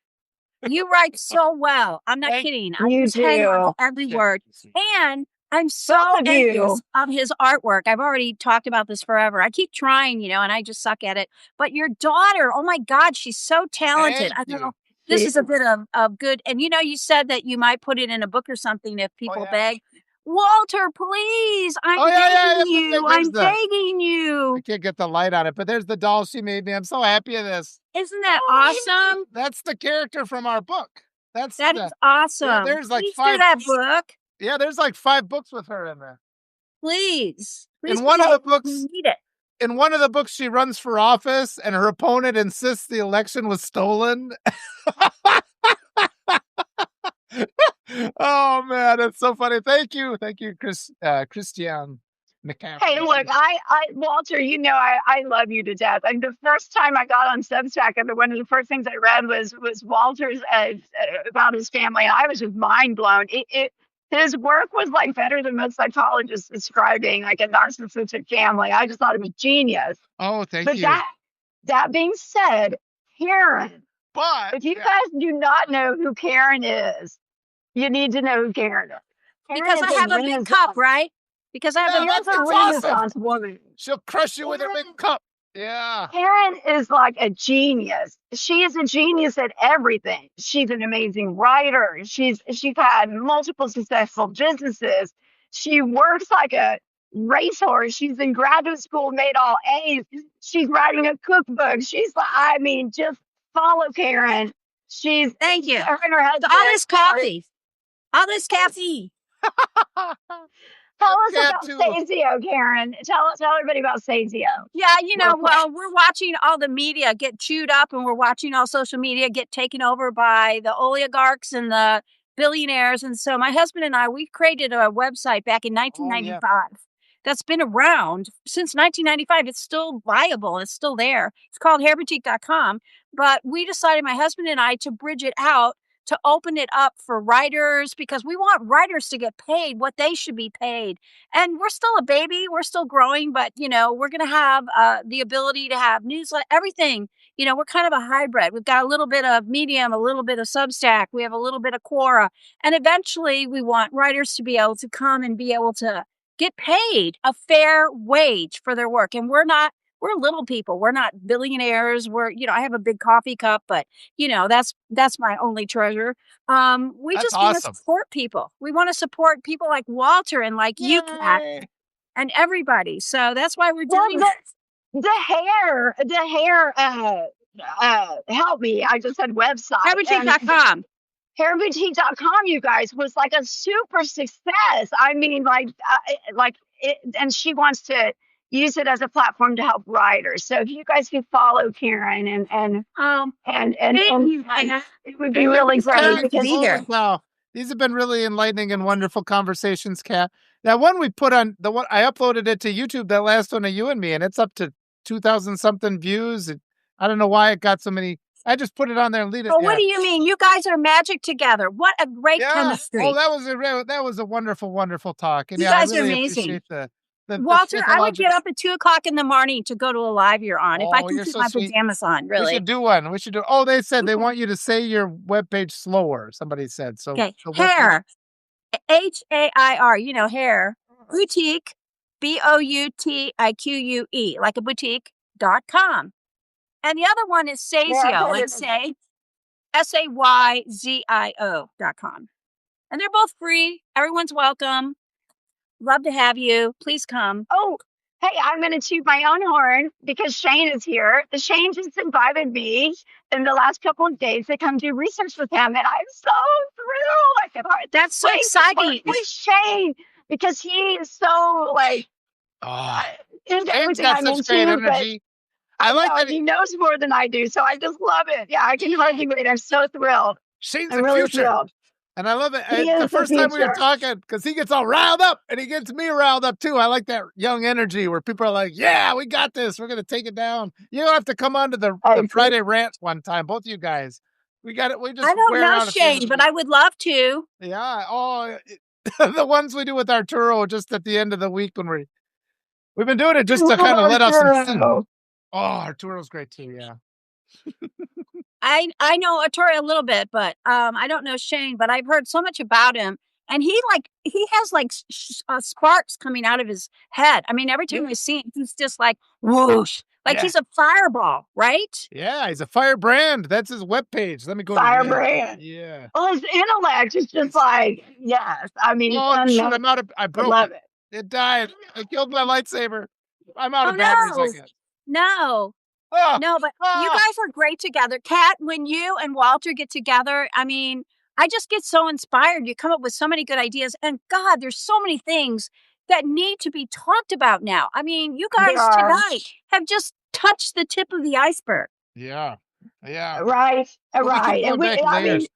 you write so well. I'm not kidding. I just hang on to every word. And I'm so envious of his artwork. I've already talked about this forever. I keep trying, and I just suck at it. But your daughter, oh my God, she's so talented. I know this is a bit of good. And you said that you might put it in a book or something if people beg. Walter, please, I'm Oh, yeah. begging you. I'm There's begging you. I can't get the light on it, but there's the doll she made me. I'm so happy of this. Isn't that awesome? That's the character from our book. That is Yeah, awesome. there's like Please do 5 that book. Yeah, there's like 5 books with her in there. Please. In Please one do of the that. books We need it. in one of the books, she runs for office and her opponent insists the election was stolen. Oh man, it's so funny. Thank you, Christian McCaffrey. Hey, look, Walter, you know, I love you to death. And the first time I got on Substack, and one of the first things I read was Walter's about his family, and I was just mind blown. His work was like better than most psychologists describing like a narcissistic family. I just thought it was genius. Oh, thank But you. that being said, Karen, But if you guys do not know who Karen is, you need to know who Karen is. Because I have a big cup, right? Because I have that's a Renaissance woman. She'll crush you with her big cup. Yeah. Karen is like a genius. She is a genius at everything. She's an amazing writer. She's had multiple successful businesses. She works like a racehorse. She's in graduate school, made all A's. She's writing a cookbook. She's like, I mean, just follow Karen. She's Thank you. Her and her husband. All this coffee. All this caffeine. Tell us about Sazio, Karen. Tell everybody about Sazio. Yeah, you know, well, we're watching all the media get chewed up, and we're watching all social media get taken over by the oligarchs and the billionaires. And so my husband and I, we created a website back in 1995 that's been around since 1995. It's still viable. It's still there. It's called hairboutique.com. But we decided, my husband and I, to bridge it out, to open it up for writers, because we want writers to get paid what they should be paid. And we're still a baby, we're still growing, but you know, we're going to have the ability to have newsletter, everything. You know, we're kind of a hybrid. We've got a little bit of Medium, a little bit of Substack, we have a little bit of Quora, and eventually we want writers to be able to come and be able to get paid a fair wage for their work. And we're little people. We're not billionaires. You know, I have a big coffee cup, but you know, that's my only treasure. We just want to support people. We want to support people like Walter and like you, Cat, and everybody. So that's why we're doing the hair, help me. I just said website. Hairboutique.com. Hairboutique.com, you guys, was like a super success. I mean, and she wants to use it as a platform to help writers. So if you guys could follow Karen and it would be really great because wow, these have been really enlightening and wonderful conversations, Kat. That one we put on the one I uploaded it to YouTube, that last one of you and me, and it's up to 2,000 something views. And I don't know why it got so many. I just put it on there and leave it. Oh, what do you mean? You guys are magic together. What a great chemistry. Oh, that was a wonderful, wonderful talk. And you guys are amazing. Walter, I would get up at 2:00 in the morning to go to a live you're on. If I can keep my pajamas on, really. We should do one. We should do. Oh, they said they want you to say your webpage slower. Somebody said so. Okay, hair, HAIR. You know, hair boutique, BOUTIQUE, like a boutique.com. And the other one is Sazio. It's SAYZIO.com. And they're both free. Everyone's welcome. Love to have you. Please come. Oh, hey, I'm going to toot my own horn because Shane is here. Shane just invited me in the last couple of days to come do research with him, and I'm so thrilled. That's so exciting. With Shane, because he is so into everything I'm into. Great energy. I like that he knows more than I do, so I just love it. Yeah, I can hardly wait. I'm so thrilled. Shane's the future. Thrilled. And I love it. The first time we were talking, because he gets all riled up, and he gets me riled up too. I like that young energy where people are like, yeah, we got this. We're going to take it down. You don't have to come on to the Friday rant one time, both of you guys. We got it. We just I don't know Shane, but I would love to. Yeah. Oh, the ones we do with Arturo just at the end of the week when we've been doing it just to kind of let us know. Oh, Arturo's great too. Yeah. I know Arturo a little bit, but I don't know Shane, but I've heard so much about him, and he has sparks coming out of his head. I mean, every time I see him, he's just like whoosh, Like he's a fireball, right? Yeah, he's a firebrand. That's his webpage. Let me go to Firebrand. Yeah. Well, his intellect is just like, yes. I mean, it's Oh shoot, unknown. I'm out of I I broke love it. it. It died. I killed my lightsaber. I'm out Oh of batteries, I no. guess. No. Ah, No, but you ah. guys are great together. Kat, when you and Walter get together, I mean, I just get so inspired. You come up with so many good ideas. And God, there's so many things that need to be talked about now. I mean, you There guys are. tonight have just touched the tip of the iceberg. Yeah. Yeah. Right. Well, they keep Right. And going back I mean, layers.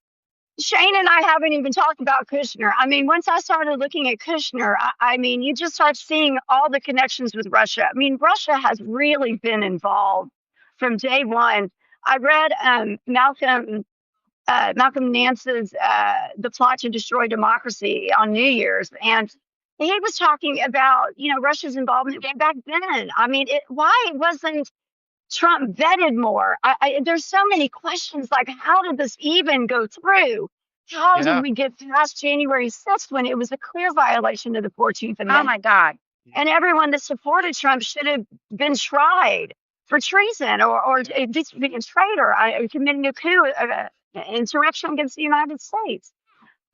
Shane and I haven't even talked about Kushner. I mean, once I started looking at Kushner, I mean, you just start seeing all the connections with Russia. I mean, Russia has really been involved from day one. I read Malcolm Nance's "The Plot to Destroy Democracy" on New Year's, and he was talking about Russia's involvement way back then. I mean, why wasn't Trump vetted more? There's so many questions like, how did this even go through? How did Yeah. we get past January 6th when it was a clear violation of the 14th Oh Amendment? my God. And everyone that supported Trump should have been tried for treason or just being a traitor, committing a coup, insurrection against the United States.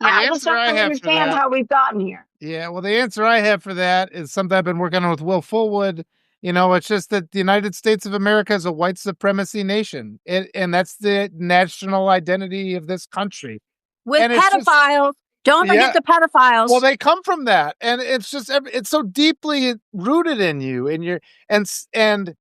Well, the I just answer don't I really have for understand that. how we've gotten here. Yeah, well, the answer I have for that is something I've been working on with Will Fullwood. It's just that the United States of America is a white supremacy nation, and that's the national identity of this country. With And it's just, pedophiles. Don't yeah. forget the pedophiles. Well, they come from that, and it's just it's so deeply rooted in you, and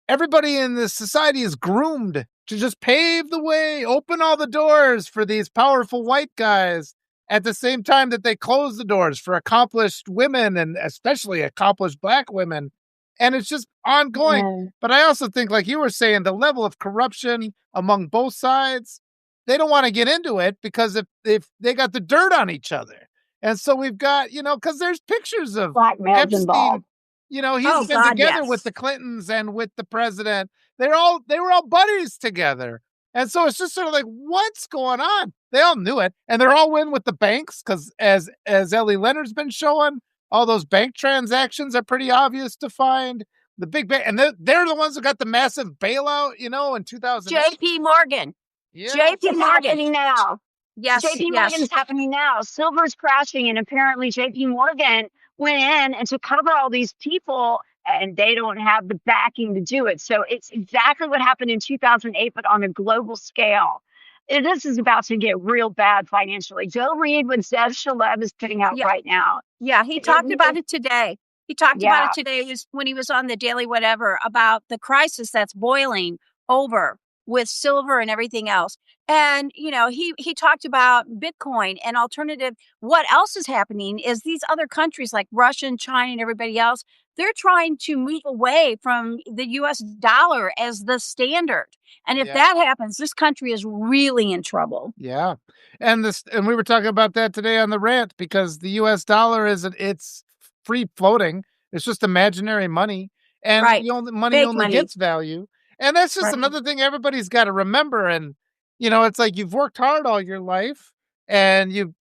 everybody in this society is groomed to just pave the way, open all the doors for these powerful white guys at the same time that they close the doors for accomplished women and especially accomplished black women. And it's just ongoing. Yeah. But I also think, like you were saying, the level of corruption among both sides, they don't want to get into it because if they got the dirt on each other. And so we've got, because there's pictures of Blackmail's Epstein. involved. He's Oh, been God, together yes. with the Clintons and with the president. They were all buddies together. And so it's just sort of like, what's going on? They all knew it. And they're all in with the banks because as Ellie Leonard's been showing, all those bank transactions are pretty obvious to find. The big bank, and they're the ones who got the massive bailout, in 2008. JP Morgan. Yeah. JP It's Morgan. happening now. Yes. JP yes. Morgan's happening now. Silver's crashing, and apparently JP Morgan went in and to cover all these people, and they don't have the backing to do it. So it's exactly what happened in 2008, but on a global scale. This is about to get real bad financially. Go read what Zev Shalev is putting out right now. Yeah, he talked about it today. He talked Yeah. about it today when he was on the Daily Whatever about the crisis that's boiling over with silver and everything else. And, he talked about Bitcoin and alternative. What else is happening is these other countries like Russia and China and everybody else, they're trying to move away from the US dollar as the standard. And if Yeah. that happens, this country is really in trouble. Yeah. And we were talking about that today on the rant because the US dollar it's free floating. It's just imaginary money. And Right. money Fake only money. gets value. And that's just Right. another thing everybody's got to remember. And it's like you've worked hard all your life and you've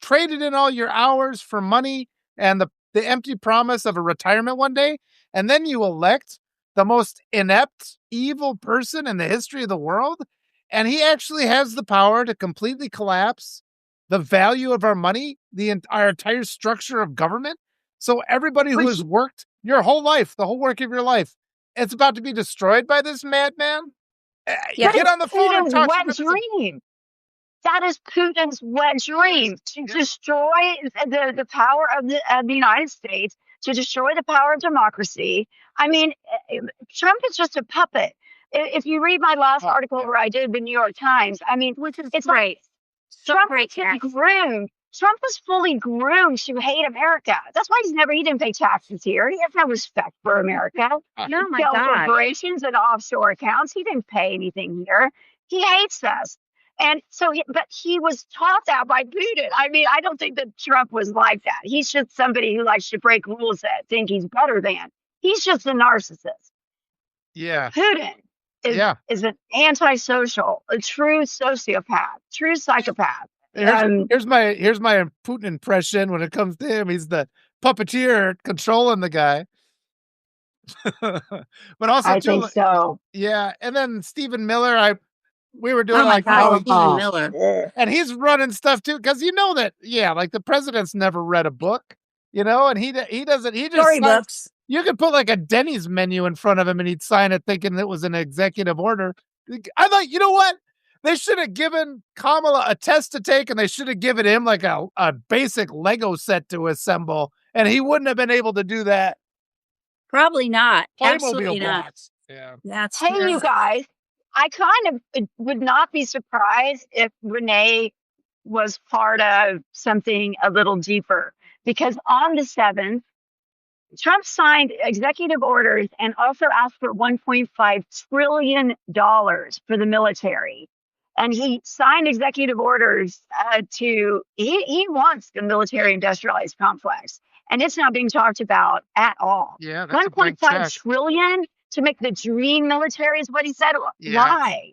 traded in all your hours for money and the empty promise of a retirement one day. And then you elect the most inept, evil person in the history of the world. And he actually has the power to completely collapse the value of our money, our entire structure of government. So everybody who has worked your whole life, the whole work of your life, it's about to be destroyed by this madman. Get on the phone and talk to Putin's wet dream. That is Putin's wet dream to destroy the power of the United States, to destroy the power of democracy. I mean, Trump is just a puppet. If you read my last article where I did the New York Times, I mean, it's great. Trump was groomed. Trump was fully groomed to hate America. That's why he didn't pay taxes here. He has no respect for America. Oh my God. Corporations and offshore accounts. He didn't pay anything here. He hates us. And so, but he was taught that by Putin. I mean, I don't think that Trump was like that. He's just somebody who likes to break rules that think he's better than. He's just a narcissist. Yeah. Putin is an antisocial, a true sociopath, true psychopath. Here's my Putin impression when it comes to him. He's the puppeteer controlling the guy. But also I too, think so. yeah. And then Stephen Miller, we were doing Oh my like God, Stephen Oh, Miller. ugh. and he's running stuff too, because you know that, yeah, like the president's never read a book, and he doesn't. He just signs. Storybooks. You could put like a Denny's menu in front of him, and he'd sign it thinking it was an executive order. I thought, you know what? They should have given Kamala a test to take, and they should have given him like a basic Lego set to assemble, and he wouldn't have been able to do that. Probably not. Playmobil Absolutely not. bots. Yeah. That's Hey, you guys, I kind of would not be surprised if Renee was part of something a little deeper, because on the 7th, Trump signed executive orders and also asked for $1.5 trillion for the military. And he signed executive orders he wants the military industrialized complex. And it's not being talked about at all. Yeah, that's a blank 1.5 check. trillion to make the dream military is what he said. Yeah. Why?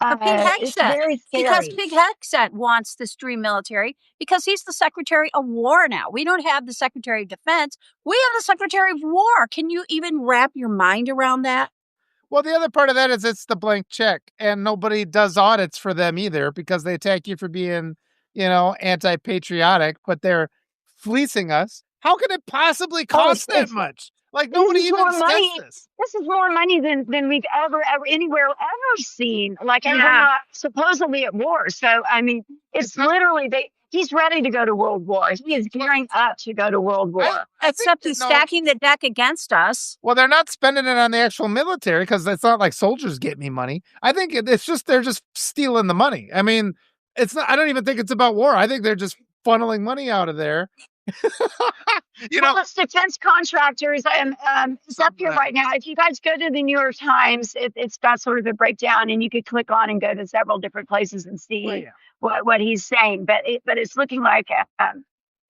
But Pete It's Hegseth, very because scary. Pete Hegseth wants this dream military because he's the Secretary of War now. We don't have the Secretary of Defense. We have the Secretary of War. Can you even wrap your mind around that? Well, the other part of that is it's the blank check, and nobody does audits for them either, because they attack you for being, anti-patriotic, but they're fleecing us. How can it possibly cost that much? Like, nobody This is even more says money. this. This is more money than we've ever anywhere ever seen. Like, and we're Yeah. not supposedly at war. So I mean, it's literally he's ready to go to World War. He is gearing up to go to World War. I think Except that- he's no. stacking the deck against us. Well, they're not spending it on the actual military, because it's not like soldiers get me money. I think it's just they're just stealing the money. I mean, it's not. I don't even think it's about war. I think they're just funneling money out of there. Well, it's defense contractors. It's up here right now. If you guys go to the New York Times, it's got sort of a breakdown, and you could click on and go to several different places and see Well, yeah. what he's saying. But it's looking like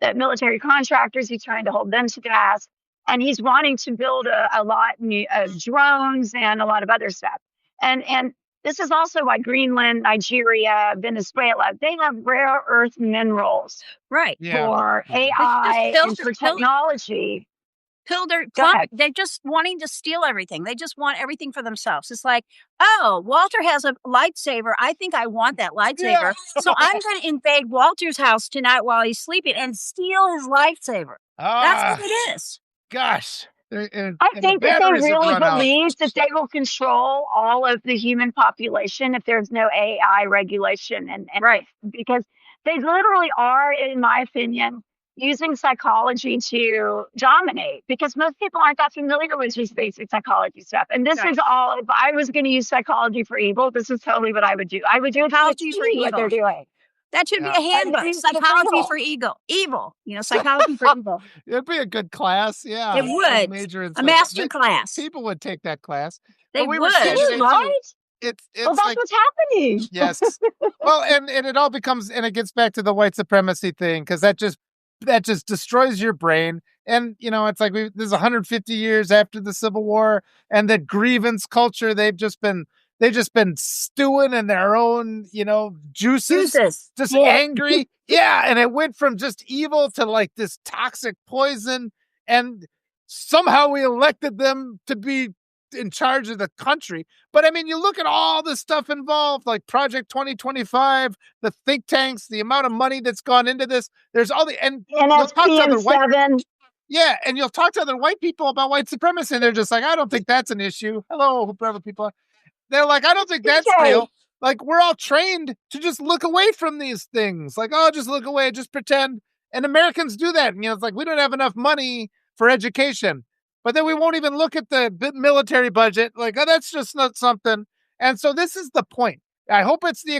the military contractors. He's trying to hold them to task, and he's wanting to build a lot of drones and a lot of other stuff. And this is also why Greenland, Nigeria, Venezuela, they have rare earth minerals Right. Yeah. for AI and for technology. They're Go ahead. just wanting to steal everything. They just want everything for themselves. It's like, oh, Walter has a lightsaber. I think I want that lightsaber. So I'm going to invade Walter's house tonight while he's sleeping and steal his lightsaber. That's what it is. Gosh. I think that they really believe that they will control all of the human population if there's no AI regulation. And Right. Because they literally are, in my opinion, using psychology to dominate, because most people aren't that familiar with just basic psychology stuff. And this is all, if I was going to use psychology for evil, this is totally what I would do. I would do Psychology for what they're evil. doing. That should be a handbook. I think Psychology evil. for evil. Psychology for evil. It'd be a good class. Yeah. It would. Major in A master class. People would take that class. They But we would. were saying today, too, Right? It's Well, that's like, what's happening. yes. Well, and it all becomes, and it gets back to the white supremacy thing, because that just destroys your brain. And it's like this is 150 years after the Civil War, and the grievance culture, they've just been stewing in their own juices. Just angry. Yeah, and it went from just evil to like this toxic poison, and somehow we elected them to be in charge of the country. But I mean, you look at all the stuff involved, like Project 2025, the think tanks, the amount of money that's gone into this. There's all the and you'll talk to other and you'll talk to other white people about white supremacy, and they're just like, I don't think that's an issue. Hello, whoever people are. They're like, I don't think that's real. Like, we're all trained to just look away from these things. Like, oh, just look away, just pretend. And Americans do that. And, it's like, we don't have enough money for education. But then we won't even look at the military budget. Like, oh, that's just not something. And so this is the point. I hope it's the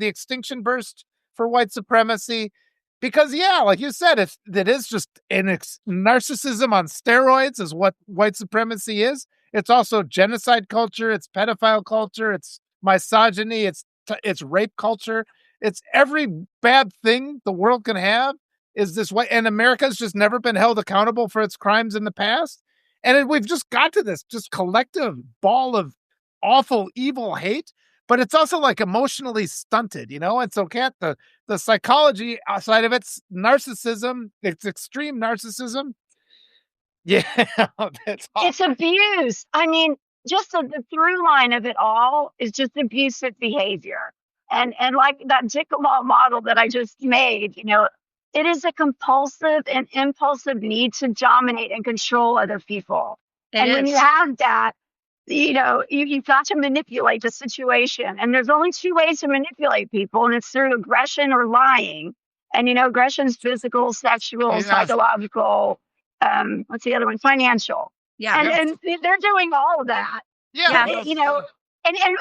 extinction burst for white supremacy. Because, yeah, like you said, it is just narcissism on steroids is what white supremacy is. It's also genocide culture. It's pedophile culture. It's misogyny. It's rape culture. It's every bad thing the world can have is this way. And America's just never been held accountable for its crimes in the past. And we've just got to this just collective ball of awful, evil hate. But it's also like emotionally stunted, And so, Kat, the psychology side of it's narcissism. It's extreme narcissism. Yeah, that's It's awesome. abuse. I mean, just the through line of it all is just abusive behavior. And like that Dickelbaum model that I just made, it is a compulsive and impulsive need to dominate and control other people. It And when you is. have that, you've got to manipulate the situation. And there's only two ways to manipulate people, and it's through aggression or lying. And aggression's physical, sexual, Yes. psychological, what's the other one? Financial. Yeah. And Yep. and they're doing all of that. Yeah. Yeah.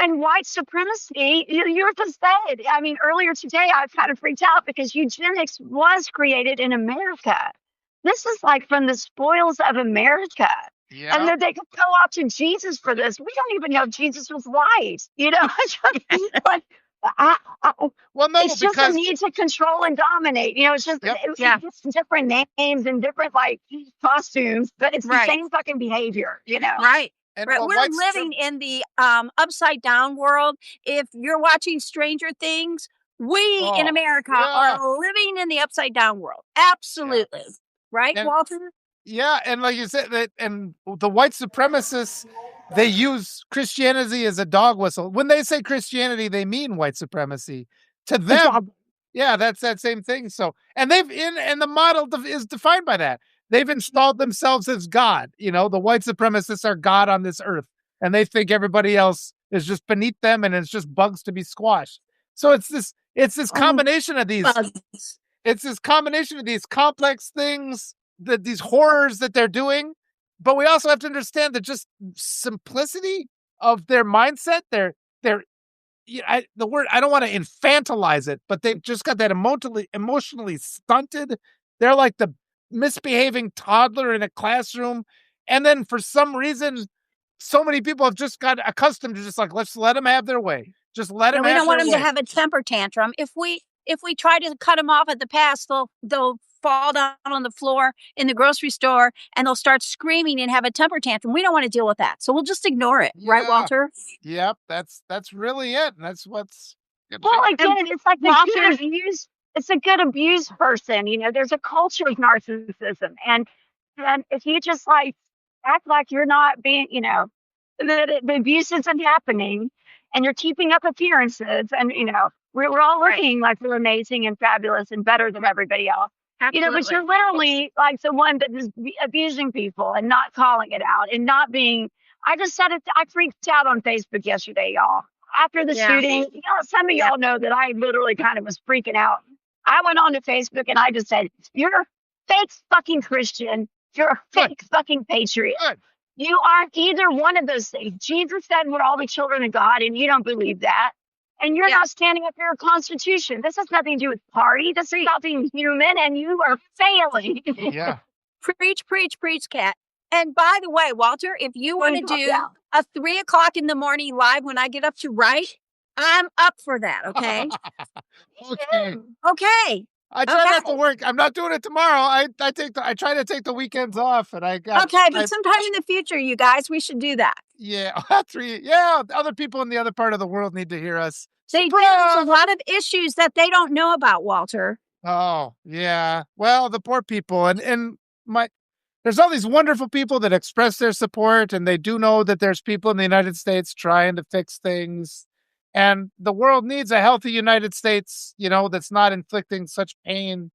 And white supremacy, you were just said. I mean, earlier today I kind of freaked out because eugenics was created in America. This is like from the spoils of America. And Yeah. then they could go out to Jesus for this. We don't even know if Jesus was white. But Well, no, it's just a because need to control and dominate. It's just yep. Yeah. it's different names and different like costumes, but it's the Right. same fucking behavior. Right. And Right. well, We're living in the upside down world. If you're watching Stranger Things, we in oh, America yeah. are living in the upside down world. Absolutely. Yes. Right, And Walter? yeah, and like you said, that and the white supremacists, they use Christianity as a dog whistle. When they say Christianity, they mean white supremacy. To them, Exactly. yeah, that's that same thing. So, and they've in and the model is defined by that. They've installed themselves as God. The white supremacists are God on this earth, and they think everybody else is just beneath them, and it's just bugs to be squashed. So it's this combination of these. Bugs. It's this combination of these complex things, these horrors that they're doing, but we also have to understand that just simplicity of their mindset, they're the word, I don't want to infantilize it, but they've just got that emotionally stunted. They're like the misbehaving toddler in a classroom, and then for some reason, so many people have just got accustomed to just like, let's let them have their way. Just let them And we have don't want their them to way. have a temper tantrum. If we try to cut them off at the pass, they'll fall down on the floor in the grocery store and they'll start screaming and have a temper tantrum. We don't want to deal with that. So we'll just ignore it. Right, Yeah. Walter? Yep, that's really it. And that's what's Well, again, it's like the good Walter- abuse. It's a good abuse person. There's a culture of narcissism, and if you just like act like you're not being, that the abuse isn't happening, and you're keeping up appearances, and we're all Right. looking like we're amazing and fabulous and better than everybody else. But Absolutely. you're literally like the one that is abusing people and not calling it out and not being. I just said it. I freaked out on Facebook yesterday, y'all. After the Yeah. shooting, some of y'all know that I literally kind of was freaking out. I went on to Facebook and I just said, "You're a fake fucking Christian. You're a Good. fake fucking patriot. good. You aren't either one of those things. Jesus said we're all the children of God, and you don't believe that. And you're Yeah. not standing up for your Constitution. This has nothing to do with party. This is about being human, and you are failing." Yeah. Preach, preach, preach, Cat. And by the way, Walter, if you want to Calm do down. a 3 o'clock in the morning live when I get up to write, I'm up for that. Okay. Okay. Okay. I try not to Okay. work. I'm not doing it tomorrow. I try to take the weekends off, and I got Okay. But sometime in the future, you guys, we should do that. yeah, 3. Yeah, other people in the other part of the world need to hear us. They do. There's a lot of issues that they don't know about, Walter. Oh, yeah. Well, the poor people and my there's all these wonderful people that express their support, and they do know that there's people in the United States trying to fix things. And the world needs a healthy United States, that's not inflicting such pain.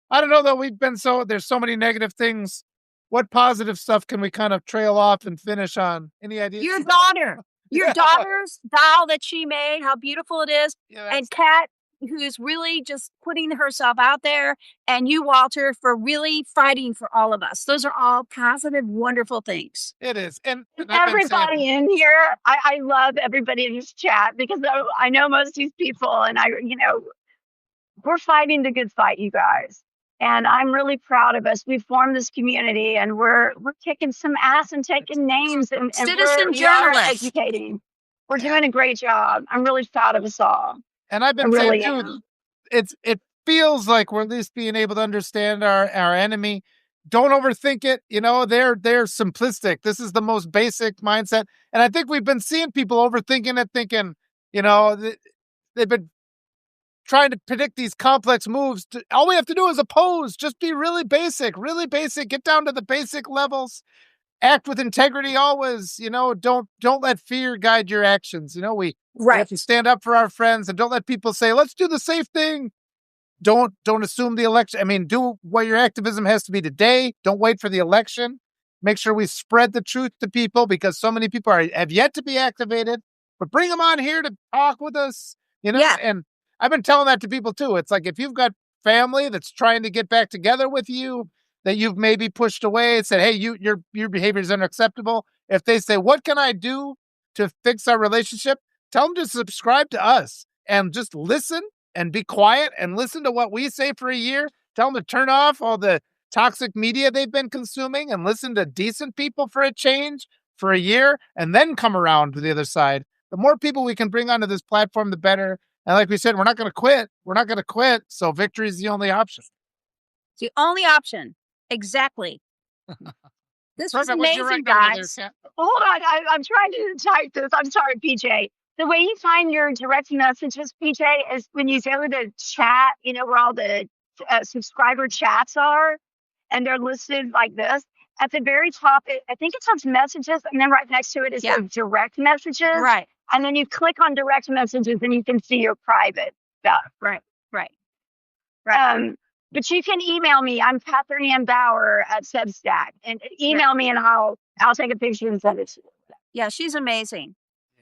I don't know though. There's so many negative things. What positive stuff can we kind of trail off and finish on? Any ideas? Your daughter, your Yeah. daughter's doll that she made, how beautiful it is. Yeah, And Kat, who's really just putting herself out there, and you, Walter, for really fighting for all of us. Those are all positive, wonderful things. it is. And I've been saying- Everybody in here, I love everybody in this chat because I know most of these people, and we're fighting the good fight, you guys. And I'm really proud of us. We've formed this community, and we're kicking some ass and taking names, and Citizen we are journalists. educating. We're doing a great job. I'm really proud of us all. And I've I been really saying too, am. it feels like we're at least being able to understand our enemy. Don't overthink it. They're simplistic. This is the most basic mindset. And I think we've been seeing people overthinking it, thinking, they've been trying to predict these complex moves. All we have to do is oppose. Just be really basic, get down to the basic levels. Act with integrity always, don't let fear guide your actions. We have to stand up for our friends, and don't let people say, let's do the safe thing. Don't assume the election. I mean, do what your activism has to be today. Don't wait for the election. Make sure we spread the truth to people, because so many people have yet to be activated, but bring them on here to talk with us, and I've been telling that to people too. It's like, if you've got family that's trying to get back together with you, that you've maybe pushed away and said, hey, your behavior is unacceptable. If they say, what can I do to fix our relationship? Tell them to subscribe to us and just listen and be quiet and listen to what we say for a year. Tell them to turn off all the toxic media they've been consuming and listen to decent people for a change for a year, and then come around to the other side. The more people we can bring onto this platform, the better. And like we said, we're not going to quit. We're not going to quit. So victory is the only option. It's the only option. Exactly. This was amazing, guys. Hold on. I'm trying to type this. I'm sorry, PJ. The way you find your direct messages, PJ, is when you go to chat, where all the subscriber chats are, and they're listed like this. At the very top, I think it says messages, and then right next to it is the direct messages. Right. And then you click on direct messages, and you can see your private stuff. Right. But you can email me. I'm Catherine Ann Bauer at Substack, and email me, and I'll take a picture and send it to you. Yeah, she's amazing.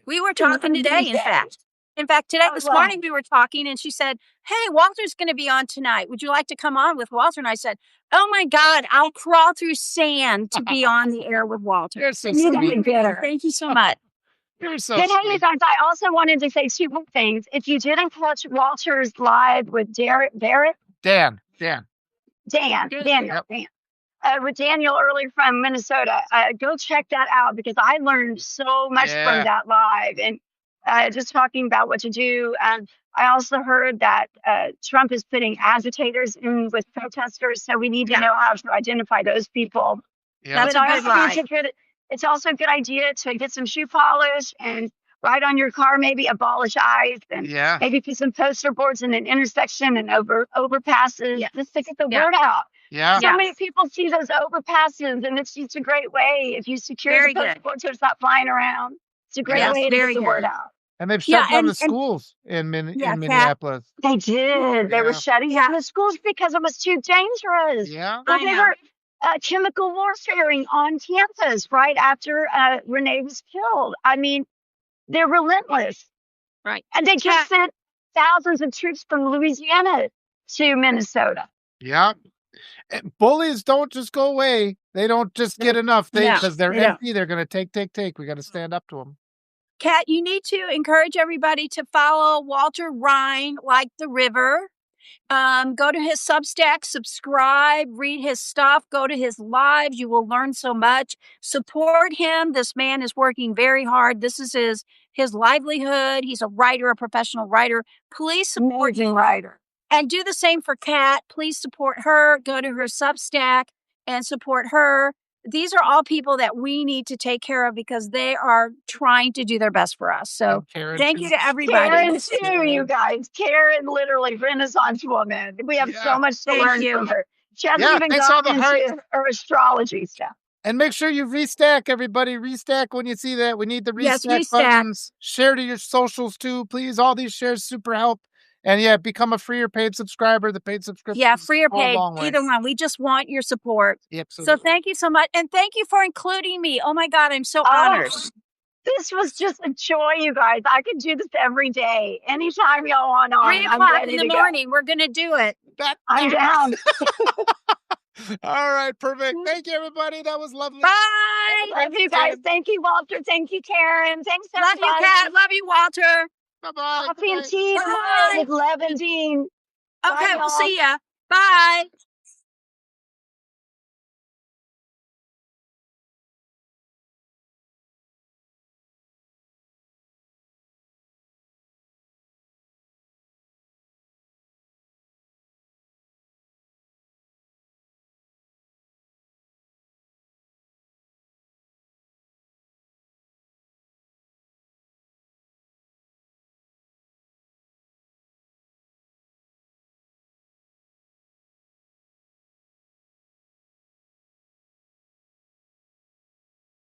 We were talking today, in fact. This morning we were talking, and she said, hey, Walter's going to be on tonight. Would you like to come on with Walter? And I said, oh my God, I'll crawl through sand to be on the air with Walter. You're so sweet. Thank you so much. You're so sweet. Hey, sweet. guys, I also wanted to say two more things. If you didn't catch Walter's live with Daniel. With Daniel earlier from Minnesota, go check that out, because I learned so much from that live, and just talking about what to do. And I also heard that Trump is putting agitators in with protesters, so we need to know how to identify those people. That's a good line. It's also a good idea to get some shoe polish and write on your car, maybe abolish ICE, and maybe put some poster boards in an intersection and overpasses, just to get the word out. Yeah. So many people see those overpasses, and it's just a great way. If you secure the poster boards, so it's not flying around. It's a great way to get the word out. And they've shut down the schools in Minneapolis. They did. They were shutting down the schools because it was too dangerous. Yeah. Well, they were chemical warfaring on campus right after Renee was killed. I mean, they're relentless. Right. And they just sent thousands of troops from Louisiana to Minnesota. Yeah. Bullies don't just go away. They don't just get enough. Because they're empty. They're going to take. We got to stand up to them. Kat, you need to encourage everybody to follow Walter Rhein, like the river. Go to his Substack, subscribe, read his stuff, go to his lives. You will learn so much. Support him. This man is working very hard. This is his livelihood. He's a writer, a professional writer. Please support him. Writer. And do the same for Kat. Please support her. Go to her Substack and support her. These are all people that we need to take care of, because they are trying to do their best for us. So thank you to everybody. Karen too, you guys. Karen, literally Renaissance woman. We have so much to learn from her. She hasn't even gotten into her astrology stuff. And make sure you restack, everybody. Restack when you see that. We need the restack buttons. Share to your socials too, please. All these shares super help. And become a free or paid subscriber. The paid subscription. Yeah, free or paid, either one. We just want your support. Absolutely. So thank you so much. And thank you for including me. Oh my God, I'm so honored. This was just a joy, you guys. I could do this every day. Anytime y'all want on. 3 o'clock in the morning, we're going to do it. I'm down. All right, perfect. Thank you, everybody. That was lovely. Bye. Love you guys. Thank you, Walter. Thank you, Karen. Thanks, everybody. Love you, Kat. Love you, Walter. Bye-bye. Coffee and tea with Levantine. Okay, we'll see ya. Bye.